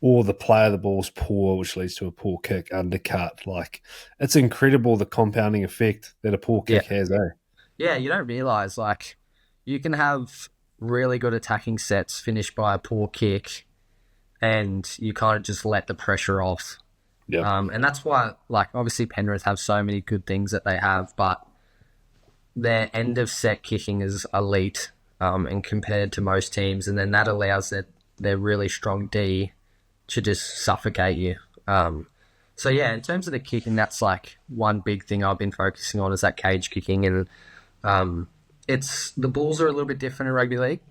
or the play of the ball's poor, which leads to a poor kick, undercut. Like, it's incredible the compounding effect that a poor kick has, eh? Yeah, you don't realise, like, you can have really good attacking sets finished by a poor kick, and you kind of just let the pressure off. Yeah. And that's why, like, obviously Penrith have so many good things that they have, but their end of set kicking is elite, and compared to most teams, and then that allows their really strong D to just suffocate you. So yeah, in terms of the kicking, that's like one big thing I've been focusing on is that cage kicking, and the balls are a little bit different in rugby league.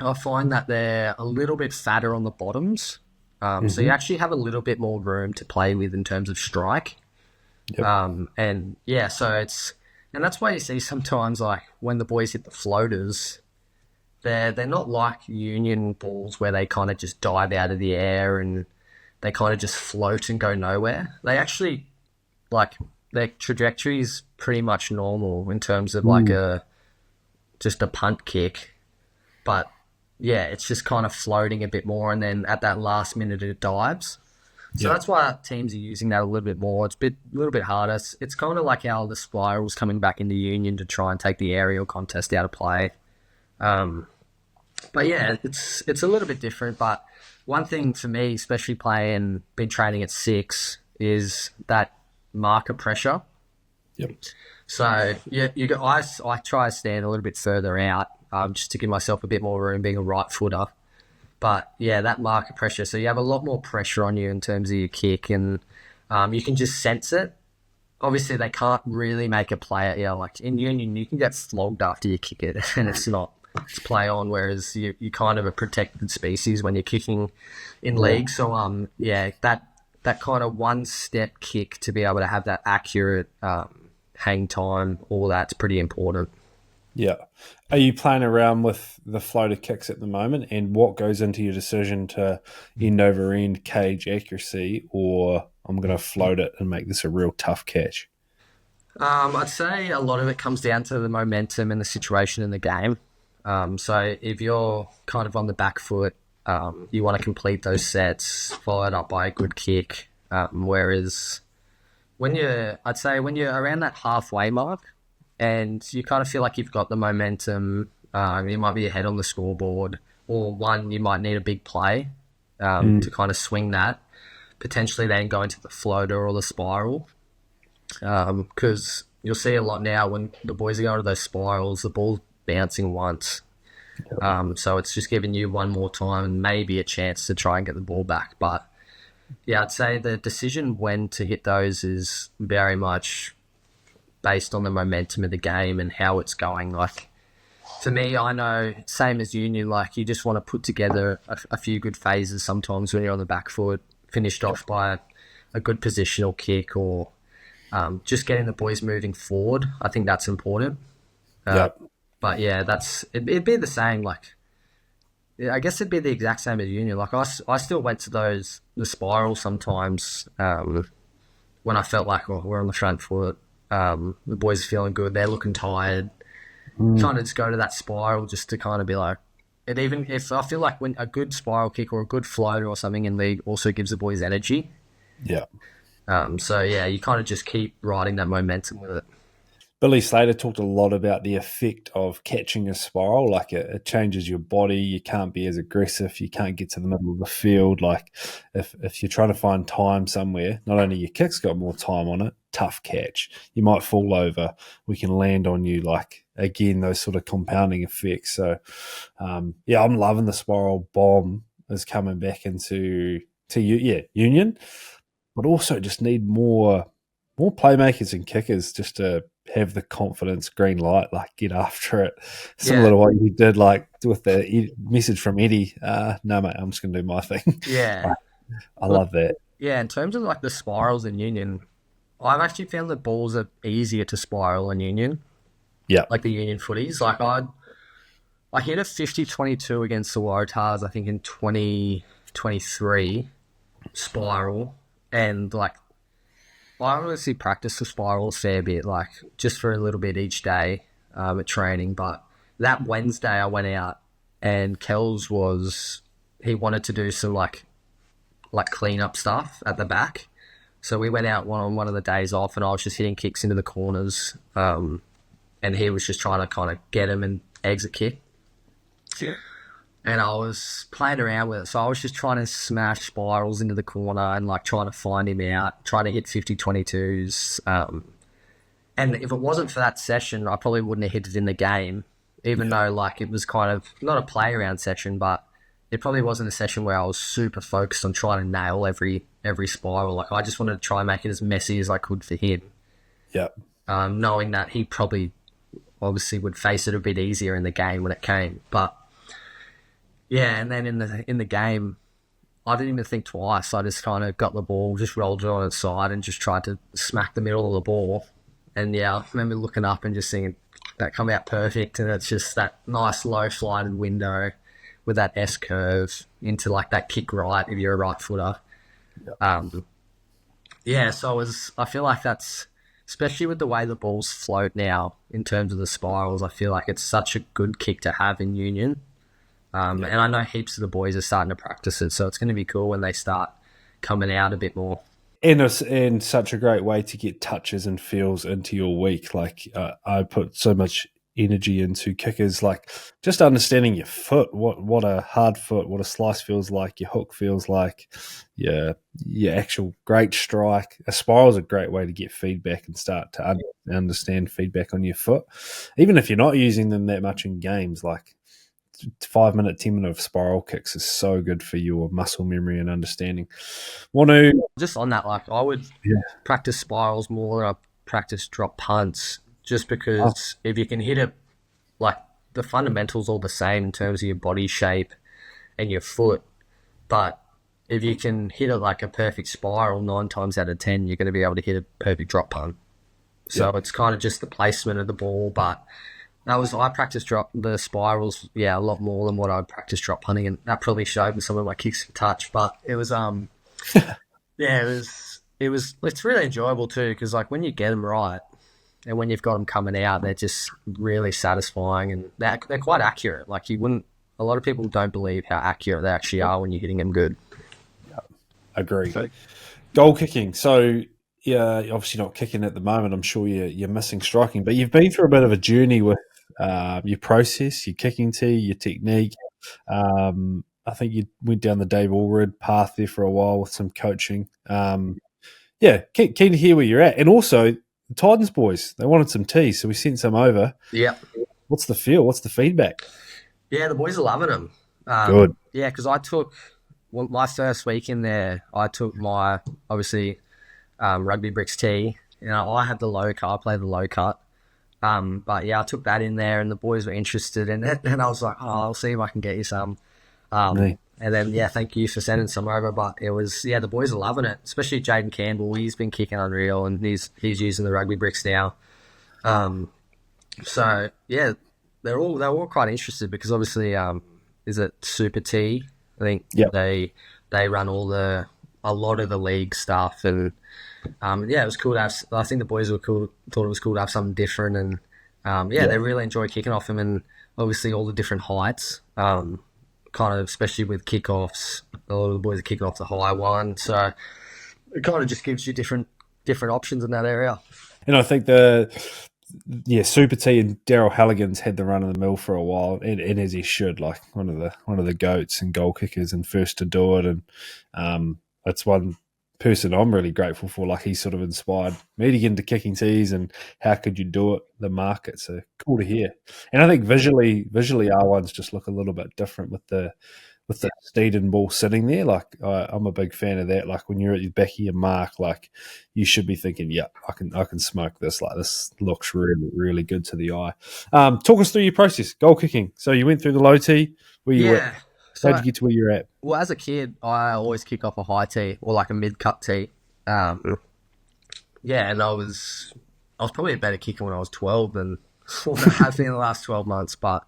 I find that they're a little bit fatter on the bottoms. So you actually have a little bit more room to play with in terms of strike. Yep. And yeah, and that's why you see sometimes, like, when the boys hit the floaters, they're not like union balls where they kind of just dive out of the air and they kind of just float and go nowhere. They actually, like, their trajectory is pretty much normal in terms of like just a punt kick, but yeah, it's just kind of floating a bit more, and then at that last minute it dives. So that's why teams are using that a little bit more. It's a little bit harder. It's kind of like how the spiral's coming back into union to try and take the aerial contest out of play. But yeah, it's a little bit different. But one thing for me, especially been training at 6, is that marker pressure. Yep. So yeah, I try to stand a little bit further out, just to give myself a bit more room, being a right footer. But yeah, that marker pressure. So you have a lot more pressure on you in terms of your kick, and you can just sense it. Obviously, they can't really make a play at you. Like in union, you can get flogged after you kick it, and it's play on. Whereas you kind of a protected species when you're kicking in league. So yeah, that kind of one step kick to be able to have that accurate hang time, all that's pretty important. Yeah. Are you playing around with the floater kicks at the moment, and what goes into your decision to end over end cage accuracy, or I'm going to float it and make this a real tough catch? I'd say a lot of it comes down to the momentum and the situation in the game. So if you're kind of on the back foot You want to complete those sets followed up by a good kick. Whereas I'd say when you're around that halfway mark and you kind of feel like you've got the momentum, you might be ahead on the scoreboard, or you might need a big play to kind of swing that, potentially then go into the floater or the spiral. Because you'll see a lot now when the boys are going to those spirals, the ball's bouncing once. So it's just giving you one more time and maybe a chance to try and get the ball back. But yeah, I'd say the decision when to hit those is very much based on the momentum of the game and how it's going. Like, for me, I know, same as union, like you just want to put together a few good phases sometimes when you're on the back foot, finished off by a good positional kick, or just getting the boys moving forward. I think that's important. But yeah, it'd be the same. Like, I guess it'd be the exact same as union. Like I still went to the spiral sometimes when I felt like, we're on the front foot. The boys are feeling good. They're looking tired. Trying to just go to that spiral just to kind of be like, it. Even if I feel like when a good spiral kick or a good floater or something in league also gives the boys energy. Yeah. So yeah, you kind of just keep riding that momentum with it. Billy Slater talked a lot about the effect of catching a spiral. Like it changes your body. You can't be as aggressive. You can't get to the middle of the field. Like if you're trying to find time somewhere, not only your kick's got more time on it, tough catch. You might fall over. We can land on you. Like, again, those sort of compounding effects. So, yeah, I'm loving the spiral bomb is coming back into union, but also just need more playmakers and kickers just to have the confidence, green light, like get after it. Similar to what you did, like with the message from Eddie. No, mate, I'm just going to do my thing. Yeah. I love that. Yeah, in terms of like the spirals in union, I've actually found that balls are easier to spiral in union. Yeah. Like the union footies. Like I hit a 50-22 against the Waratahs, I think in 2023 spiral, and like I obviously practice the spiral a fair bit, like just for a little bit each day at training. But that Wednesday I went out and Kells he wanted to do some like clean-up stuff at the back. So we went out on one of the days off and I was just hitting kicks into the corners and he was just trying to kind of get him and exit kick. Yeah. And I was playing around with it. So I was just trying to smash spirals into the corner and like trying to find him out, trying to hit 50-22s. And if it wasn't for that session, I probably wouldn't have hit it in the game, even though like it was kind of not a play around session, but it probably wasn't a session where I was super focused on trying to nail every spiral. Like I just wanted to try and make it as messy as I could for him. Yep. Knowing that he probably obviously would face it a bit easier in the game when it came. But yeah, and then in the game, I didn't even think twice. I just kind of got the ball, just rolled it on its side and just tried to smack the middle of the ball. And yeah, I remember looking up and just seeing that come out perfect. And it's just that nice low flighted window with that S curve into like that kick right if you're a right footer. Yep. So I feel like that's, especially with the way the balls float now in terms of the spirals, I feel like it's such a good kick to have in union. And I know heaps of the boys are starting to practice it, so it's going to be cool when they start coming out a bit more. And such a great way to get touches and feels into your week. Like I put so much energy into kickers, like just understanding your foot, what a hard foot, what a slice feels like, your hook feels like, your actual great strike. A spiral is a great way to get feedback and start to understand feedback on your foot, even if you're not using them that much in games. Like 5 minute, 10 minute of spiral kicks is so good for your muscle memory and understanding. Just on that, like I would practice spirals more than I practice drop punts, just because if you can hit it, like the fundamentals all the same in terms of your body shape and your foot, but if you can hit it like a perfect spiral 9 times out of 10, you're going to be able to hit a perfect drop punt. So it's kind of just the placement of the ball, but I practiced the spirals, a lot more than what I practiced drop punting, and that probably showed with some of my kicks for touch. But it was, it's really enjoyable too, because like when you get them right, and when you've got them coming out, they're just really satisfying, and they're quite accurate. Like you wouldn't a lot of people don't believe how accurate they actually are when you're hitting them good. Agree. Goal kicking. So, yeah, you're obviously not kicking at the moment. I'm sure you're missing striking, but you've been through a bit of a journey with your process, your kicking tee, your technique. I think you went down the Dave Allred path there for a while with some coaching. Keen to hear where you're at. And also, the Titans boys, they wanted some tees, so we sent some over. Yeah. What's the feel? What's the feedback? Yeah, the boys are loving them. Good. Yeah, because I took my first week in there. I took my obviously rugby bricks tee. You know, I had the low cut. I played the low cut. But yeah, I took that in there, and the boys were interested in it. And I was like, I'll see if I can get you some. And then yeah, thank you for sending some over. But it was the boys are loving it, especially Jaden Campbell. He's been kicking unreal, and he's using the rugby bricks now. So yeah, they were all quite interested because obviously, is it Super T? I think they run a lot of the league stuff, and it was cool to have. I think the boys thought it was cool to have something different, and they really enjoy kicking off them, and obviously all the different heights. Kind of especially with kickoffs, a lot of the boys are kicking off the high one, so it kind of just gives you different options in that area. And I think Super T and Daryl Halligan's had the run of the mill for a while, and as he should, like one of the goats and goal kickers and first to do it. And that's one person I'm really grateful for. Like he sort of inspired me to get into kicking tees and how could you do it, the market. So cool to hear. And I think visually our ones just look a little bit different with the Steeden ball sitting there. Like I'm a big fan of that. Like when you're at the back of your mark, like you should be thinking, yeah, I can smoke this. Like this looks really, really good to the eye. Talk us through your process, goal kicking. So you went through the low tee. Where you were? So how'd you get to where you're at? Well, as a kid, I always kick off a high tee or like a mid-cut tee. And I was probably a better kicker when I was 12 than what I have been in the last 12 months. But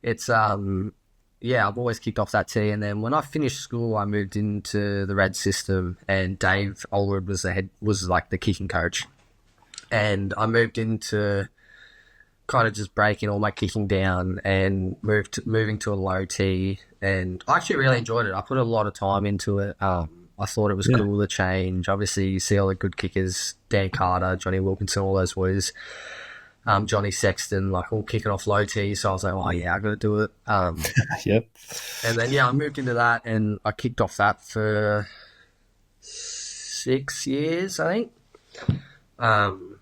it's I've always kicked off that tee. And then when I finished school, I moved into the red system, and Dave Allred was like the kicking coach. And I moved into kind of just breaking all my kicking down and moving to a low tee, and I actually really enjoyed it. I put a lot of time into it. I thought it was cool to change. Obviously, you see all the good kickers, Dan Carter, Johnny Wilkinson, all those boys, Johnny Sexton, like all kicking off low tee. So I was like, oh yeah, I got to do it. Yep. And then I moved into that, and I kicked off that for 6 years, I think. And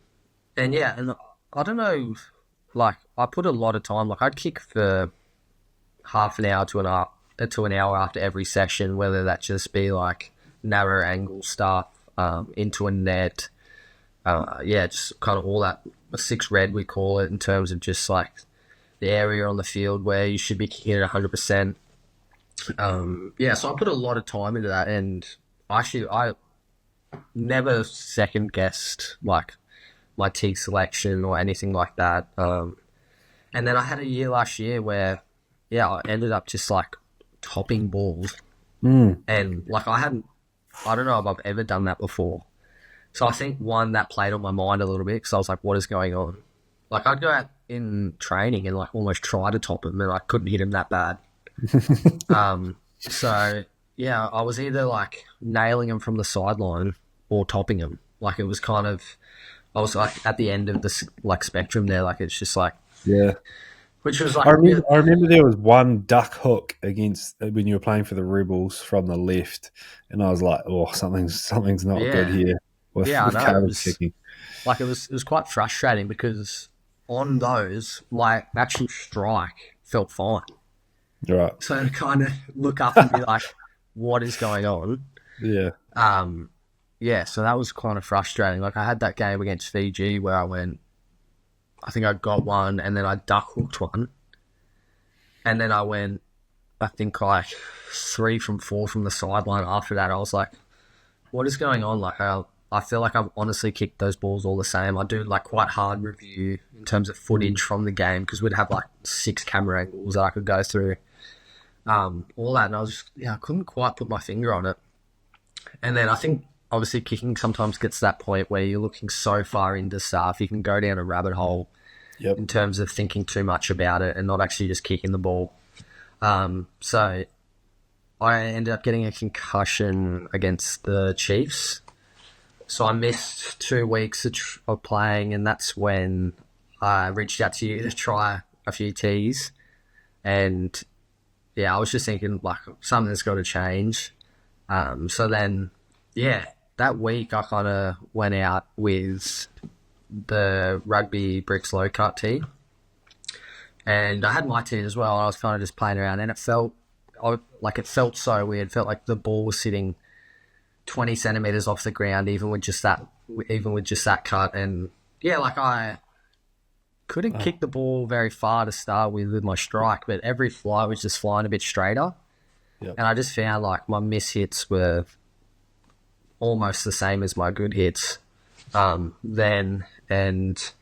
I don't know. Like, I put a lot of time. Like, I'd kick for half an hour to an hour after every session, whether that just be, like, narrow angle stuff, into a net. Just kind of all that 6 red, we call it, in terms of just, like, the area on the field where you should be kicking at 100%. So I put a lot of time into that, and actually, I never second-guessed, like, my tee selection or anything like that. And then I had a year last year where, I ended up just like topping balls. And like I don't know if I've ever done that before. So I think that played on my mind a little bit, because I was like, what is going on? Like I'd go out in training and like almost try to top him, and I couldn't hit him that bad. I was either like nailing him from the sideline or topping him. Like it was kind of, I was like at the end of this like spectrum there. Like it's just like, which was like, I remember there was one duck hook against when you were playing for the Rebels from the left, and I was like, oh, something's not good here with coverage kicking. Like it was quite frustrating, because on those my actual strike felt fine. Right. So to kind of look up and be like, what is going on? So that was kind of frustrating. Like I had that game against Fiji where I think I got one, and then I duck hooked one, and then I went, I think like 3 from 4 from the sideline after that. I was like, what is going on? Like I feel like I've honestly kicked those balls all the same. I do like quite hard review in terms of footage from the game, because we'd have like 6 camera angles that I could go through, all that, and I was just, I couldn't quite put my finger on it. And then I think obviously kicking sometimes gets to that point where you're looking so far into stuff, you can go down a rabbit hole in terms of thinking too much about it and not actually just kicking the ball. So I ended up getting a concussion against the Chiefs. So I missed 2 weeks of playing, and that's when I reached out to you to try a few tees. And yeah, I was just thinking like something's got to change. So then, yeah, that week I kind of went out with the Rugby World Cup tee, and I had my tee as well. And I was kind of just playing around, and it felt so weird. It felt like the ball was sitting 20 centimeters off the ground, even with just that cut. And yeah, like I couldn't kick the ball very far to start with my strike, but every fly was just flying a bit straighter. Yep. And I just found like my miss hits were almost the same as my good hits then. And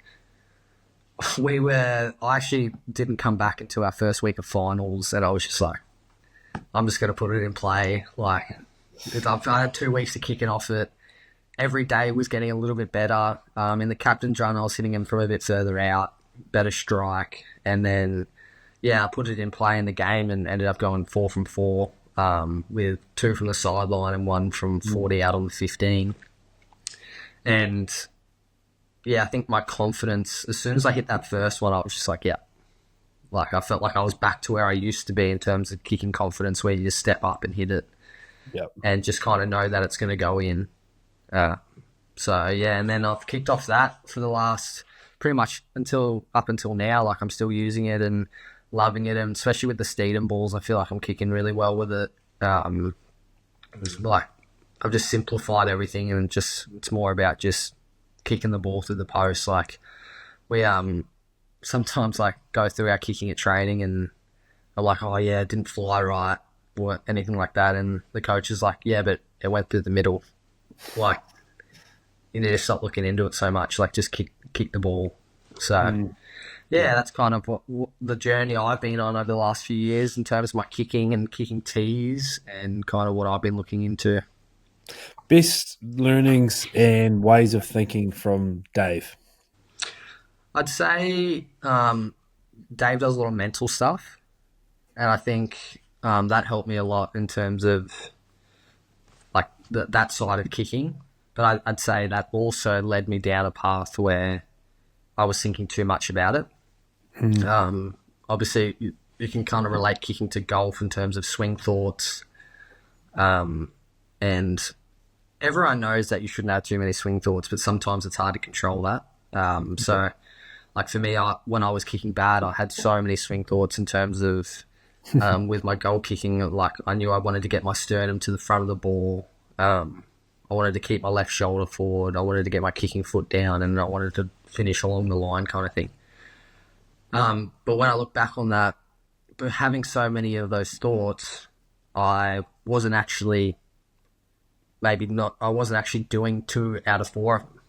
I actually didn't come back until our first week of finals, and I was just like, I'm just going to put it in play. Like, I had 2 weeks to kick it off it. Every day was getting a little bit better. In the captain's run, I was hitting him from a bit further out, better strike. And then, yeah, I put it in play in the game and ended up going 4 from 4 with 2 from the sideline and 1 from 40 out on the 15. And, yeah, I think my confidence, as soon as I hit that first one, I was just like, yeah. Like, I felt like I was back to where I used to be in terms of kicking confidence, where you just step up and hit it. Yep. And just kind of know that it's going to go in. So, yeah, and then I've kicked off that for the last, pretty much up until now. Like, I'm still using it and loving it, and especially with the Steedham balls, I feel like I'm kicking really well with it. It's like, I've just simplified everything, and it's more about just kicking the ball through the post. Like, we sometimes like go through our kicking at training and are like, oh yeah, it didn't fly right or anything like that, and the coach is like, yeah, but it went through the middle. Like, you need to stop looking into it so much. Like, just kick the ball. So yeah, that's kind of what the journey I've been on over the last few years in terms of my kicking and kicking tees, and kind of what I've been looking into. Best learnings and ways of thinking from Dave? I'd say Dave does a lot of mental stuff, and I think that helped me a lot in terms of like that side of kicking. But I'd say that also led me down a path where I was thinking too much about it. Obviously, you can kind of relate kicking to golf in terms of swing thoughts, and everyone knows that you shouldn't have too many swing thoughts, but sometimes it's hard to control that. So, like for me, when I was kicking bad, I had so many swing thoughts in terms of with my goal kicking. Like, I knew I wanted to get my sternum to the front of the ball. I wanted to keep my left shoulder forward. I wanted to get my kicking foot down, and I wanted to finish along the line, kind of thing. But when I look back on that, but having so many of those thoughts, I wasn't actually doing 2 out of 4 of them.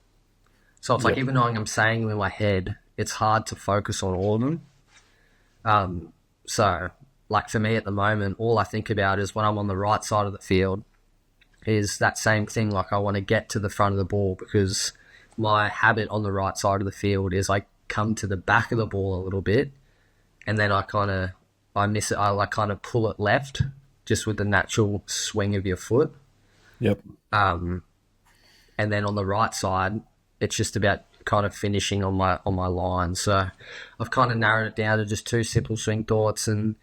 So it's like, even though I'm saying them in my head, it's hard to focus on all of them. So like for me at the moment, all I think about is when I'm on the right side of the field is that same thing. Like, I want to get to the front of the ball, because my habit on the right side of the field is I come to the back of the ball a little bit, and then I miss it. I like kind of pull it left just with the natural swing of your foot. Yep. And then on the right side, it's just about kind of finishing on my line. So I've kind of narrowed it down to just 2 simple swing thoughts. And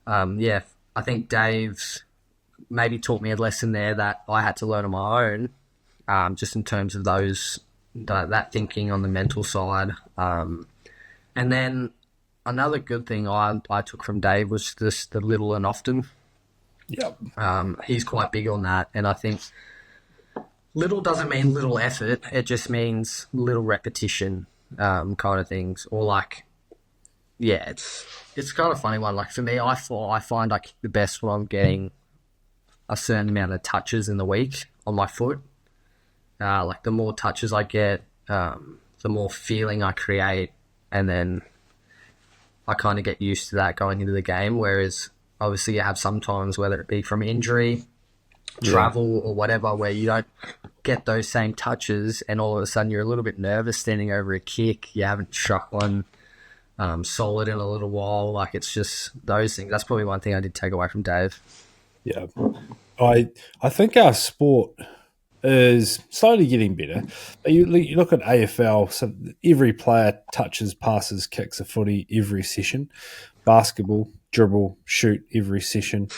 I think Dave's maybe taught me a lesson there that I had to learn on my own, just in terms of that thinking on the mental side. And then another good thing I took from Dave was just the little and often. Yep. He's quite big on that, and I think little doesn't mean little effort. It just means little repetition, kind of things. Or like, yeah, it's kind of a funny one. Like for me, I find I kick the best when I'm getting a certain amount of touches in the week on my foot. Like the more touches I get, the more feeling I create, and then I kind of get used to that going into the game. Whereas obviously you have sometimes, whether it be from injury, travel or whatever, where you don't get those same touches, and all of a sudden you're a little bit nervous standing over a kick. You haven't struck one solid in a little while. Like, it's just those things. That's probably one thing I did take away from Dave. Yeah. I think our sport is slowly getting better. You look at AFL, so every player touches, passes, kicks a footy every session. Basketball, dribble, shoot every session.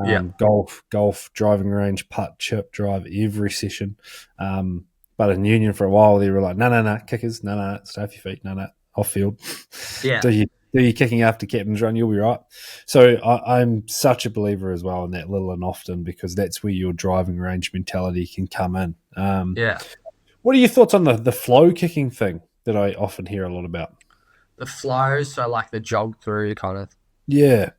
Yeah. Golf, driving range, putt, chip, drive every session. But in union for a while, they were like, no, kickers, no, stay off your feet, no, off field. Yeah. Do your kicking after captain's run, you'll be right. So I'm such a believer as well in that little and often, because that's where your driving range mentality can come in. Yeah. What are your thoughts on the flow kicking thing that I often hear a lot about? The flow, so like the jog through kind of. Yeah.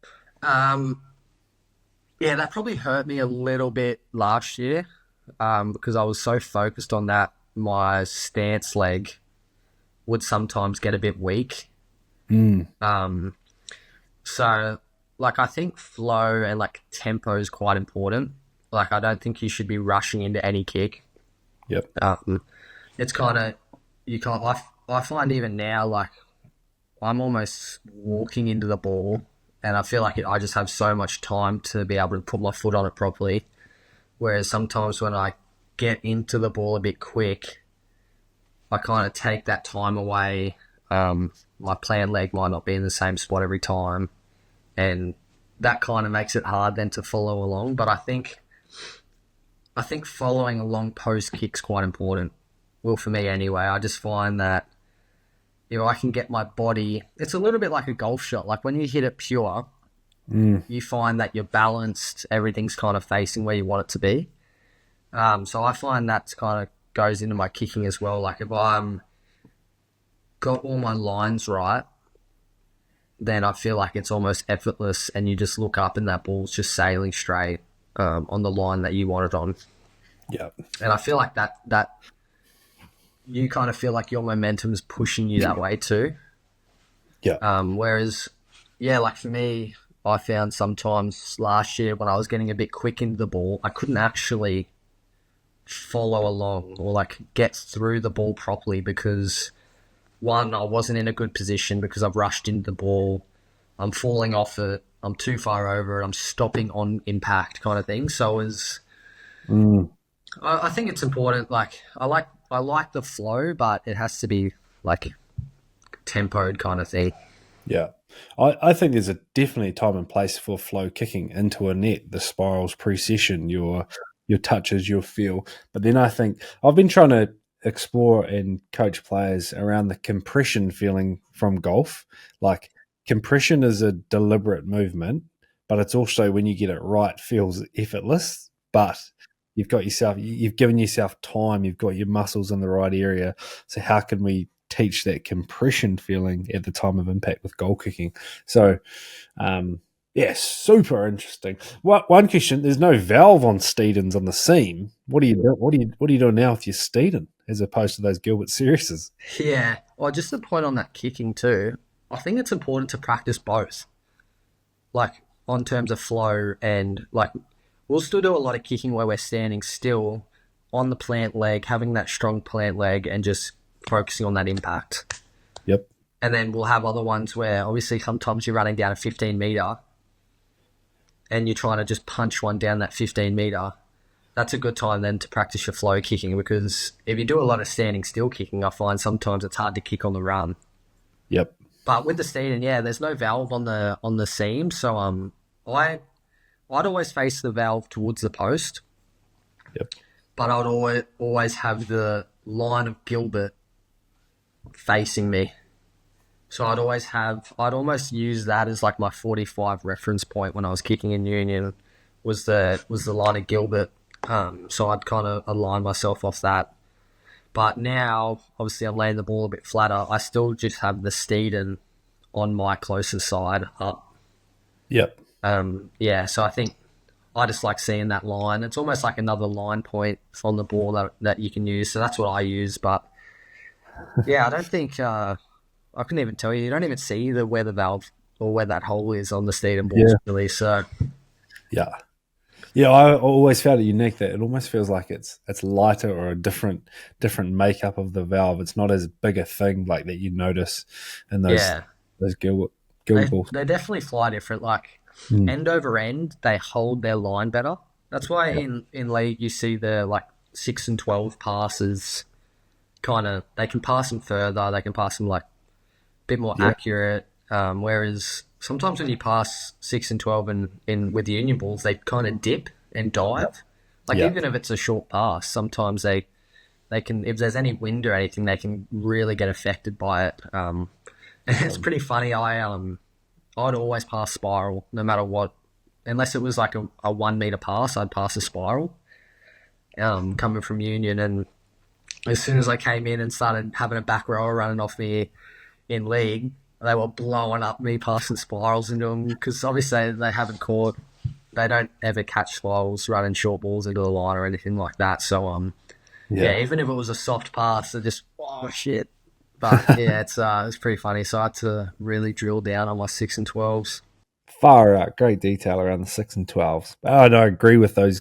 Yeah, that probably hurt me a little bit last year, because I was so focused on that. My stance leg would sometimes get a bit weak. So, like, I think flow and like tempo is quite important. Like, I don't think you should be rushing into any kick. Yep. It's kind of, you can't. I find even now, like, I'm almost walking into the ball, and I feel like I just have so much time to be able to put my foot on it properly. Whereas sometimes when I get into the ball a bit quick, I kind of take that time away. My plant leg might not be in the same spot every time, and that kind of makes it hard then to follow along. But I think following along post kick's quite important. Well, for me anyway, I just find that, you know, I can get my body. It's a little bit like a golf shot. Like, when you hit it pure, you find that you're balanced. Everything's kind of facing where you want it to be. So I find that kind of goes into my kicking as well. Like, if I'm got all my lines right, then I feel like it's almost effortless, and you just look up and that ball's just sailing straight on the line that you want it on. Yeah. And I feel like that you kind of feel like your momentum's pushing you that way too. Yeah. Whereas, yeah, like for me, I found sometimes last year when I was getting a bit quick into the ball, I couldn't actually follow along or like get through the ball properly, because one, I wasn't in a good position because I've rushed into the ball. I'm falling off it. I'm too far over it. I'm stopping on impact kind of thing. So I think it's important. Like, I like the flow, but it has to be like tempoed kind of thing. Yeah. I think there's definitely a time and place for flow kicking into a net, the spirals, precession, your touches, your feel. But then I think I've been trying to explore and coach players around the compression feeling from golf. Like, compression is a deliberate movement, but it's also, when you get it right, feels effortless. But you've given yourself time, you've got your muscles in the right area. So how can we teach that compression feeling at the time of impact with goal kicking? So, super interesting. One question: there's no valve on Steedens on the seam. What are you doing now with your Steeden as opposed to those Gilbert Seriouses? Yeah. Well, just a point on that kicking too. I think it's important to practice both. Like, on terms of flow, and like, we'll still do a lot of kicking where we're standing still on the plant leg, having that strong plant leg, and just focusing on that impact. Yep. And then we'll have other ones where obviously sometimes you're running down a 15 meter and you're trying to just punch one down that 15 meter. That's a good time then to practice your flow kicking, because if you do a lot of standing still kicking, I find sometimes it's hard to kick on the run. Yep. But with the Steeden, yeah, there's no valve on the seam, so I'd always face the valve towards the post. Yep. But I'd always have the line of Gilbert facing me. So I'd almost use that as like my 45 reference point when I was kicking in union, was the line of Gilbert. So I'd kind of align myself off that. But now, obviously, I'm laying the ball a bit flatter. I still just have the Steeden on my closest side up. Yep. So I think I just like seeing that line. It's almost like another line point on the ball that you can use. So that's what I use. But yeah, I don't think I couldn't even tell you. You don't even see where the valve or where that hole is on the Steeden balls, really. So yeah, I always found it unique that it almost feels like it's lighter, or a different makeup of the valve. It's not as big a thing like that you notice in those those Gilbert They, balls. they definitely fly different. Like Mm. end over end, they hold their line better. That's why in league you see the like 6 and 12 passes. Kind of, they can pass them further. They can pass them like a bit more accurate. Whereas sometimes when you pass 6 and 12 in with the Union balls, they kind of dip and dive. Like even if it's a short pass, sometimes they can, if there's any wind or anything, they can really get affected by it. And it's pretty funny. I'd always pass spiral no matter what, unless it was like a 1 meter pass. I'd pass a spiral. Coming from Union, and as soon as I came in and started having a back rower running off me in league, they were blowing up me passing spirals into them because obviously they don't ever catch spirals running short balls into the line or anything like that. So even if it was a soft pass, they're just shit. But it's pretty funny. So I had to really drill down on my 6 and 12s. Far out, great detail around the 6 and 12s. I agree with those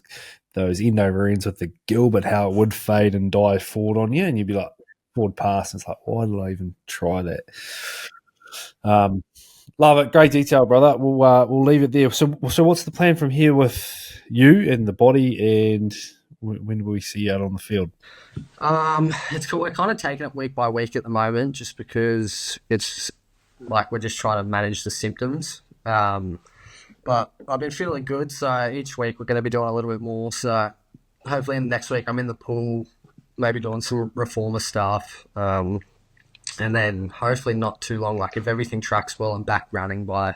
end over ends with the Gilbert, how it would fade and dive forward on you, and you'd be like forward pass, and it's like, why did I even try that? Love it, great detail, brother. We'll leave it there. So what's the plan from here with you and the body, and when will we see you out on the field? It's cool. We're kind of taking it week by week at the moment, just because it's like we're just trying to manage the symptoms. But I've been feeling good, so each week we're going to be doing a little bit more. So hopefully next week I'm in the pool, maybe doing some reformer stuff. And then hopefully not too long, like if everything tracks well, I'm back running by,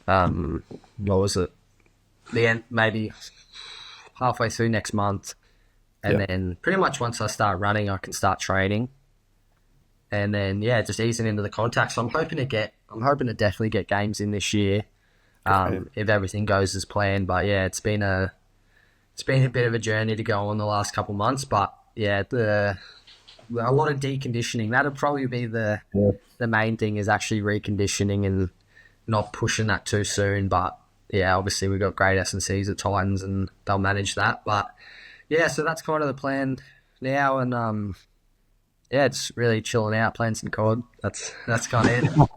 what was it? The end, maybe halfway through next month. And then pretty much once I start running, I can start training. And then, just easing into the contact. So I'm hoping to definitely get games in this year. If everything goes as planned. But it's been a bit of a journey to go on the last couple months. But a lot of deconditioning. That'll probably be the main thing, is actually reconditioning and not pushing that too soon. But obviously we've got great S&Cs at Titans and they'll manage that. But so that's kind of the plan now, and it's really chilling out, playing some COD. That's kind of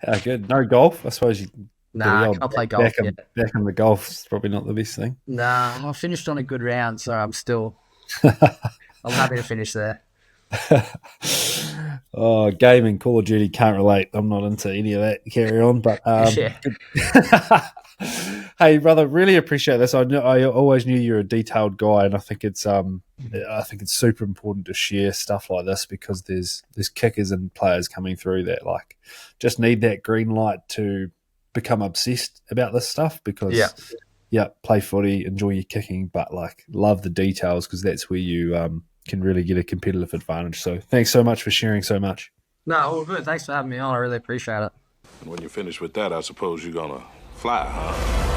it. Good. No golf, I suppose. I can't play golf yet. Back on the golf is probably not the best thing. I finished on a good round, so I'm happy to finish there. Gaming, Call of Duty, can't relate. I'm not into any of that. Carry on, but hey, brother, really appreciate this. I always knew you're a detailed guy, and I think it's super important to share stuff like this, because there's kickers and players coming through that like just need that green light to become obsessed about this stuff, because play footy, enjoy your kicking, but like love the details, because that's where you can really get a competitive advantage. So thanks so much for sharing so much. No, all good. Thanks for having me on. I really appreciate it. And when you're finished with that, I suppose you're gonna fly, huh?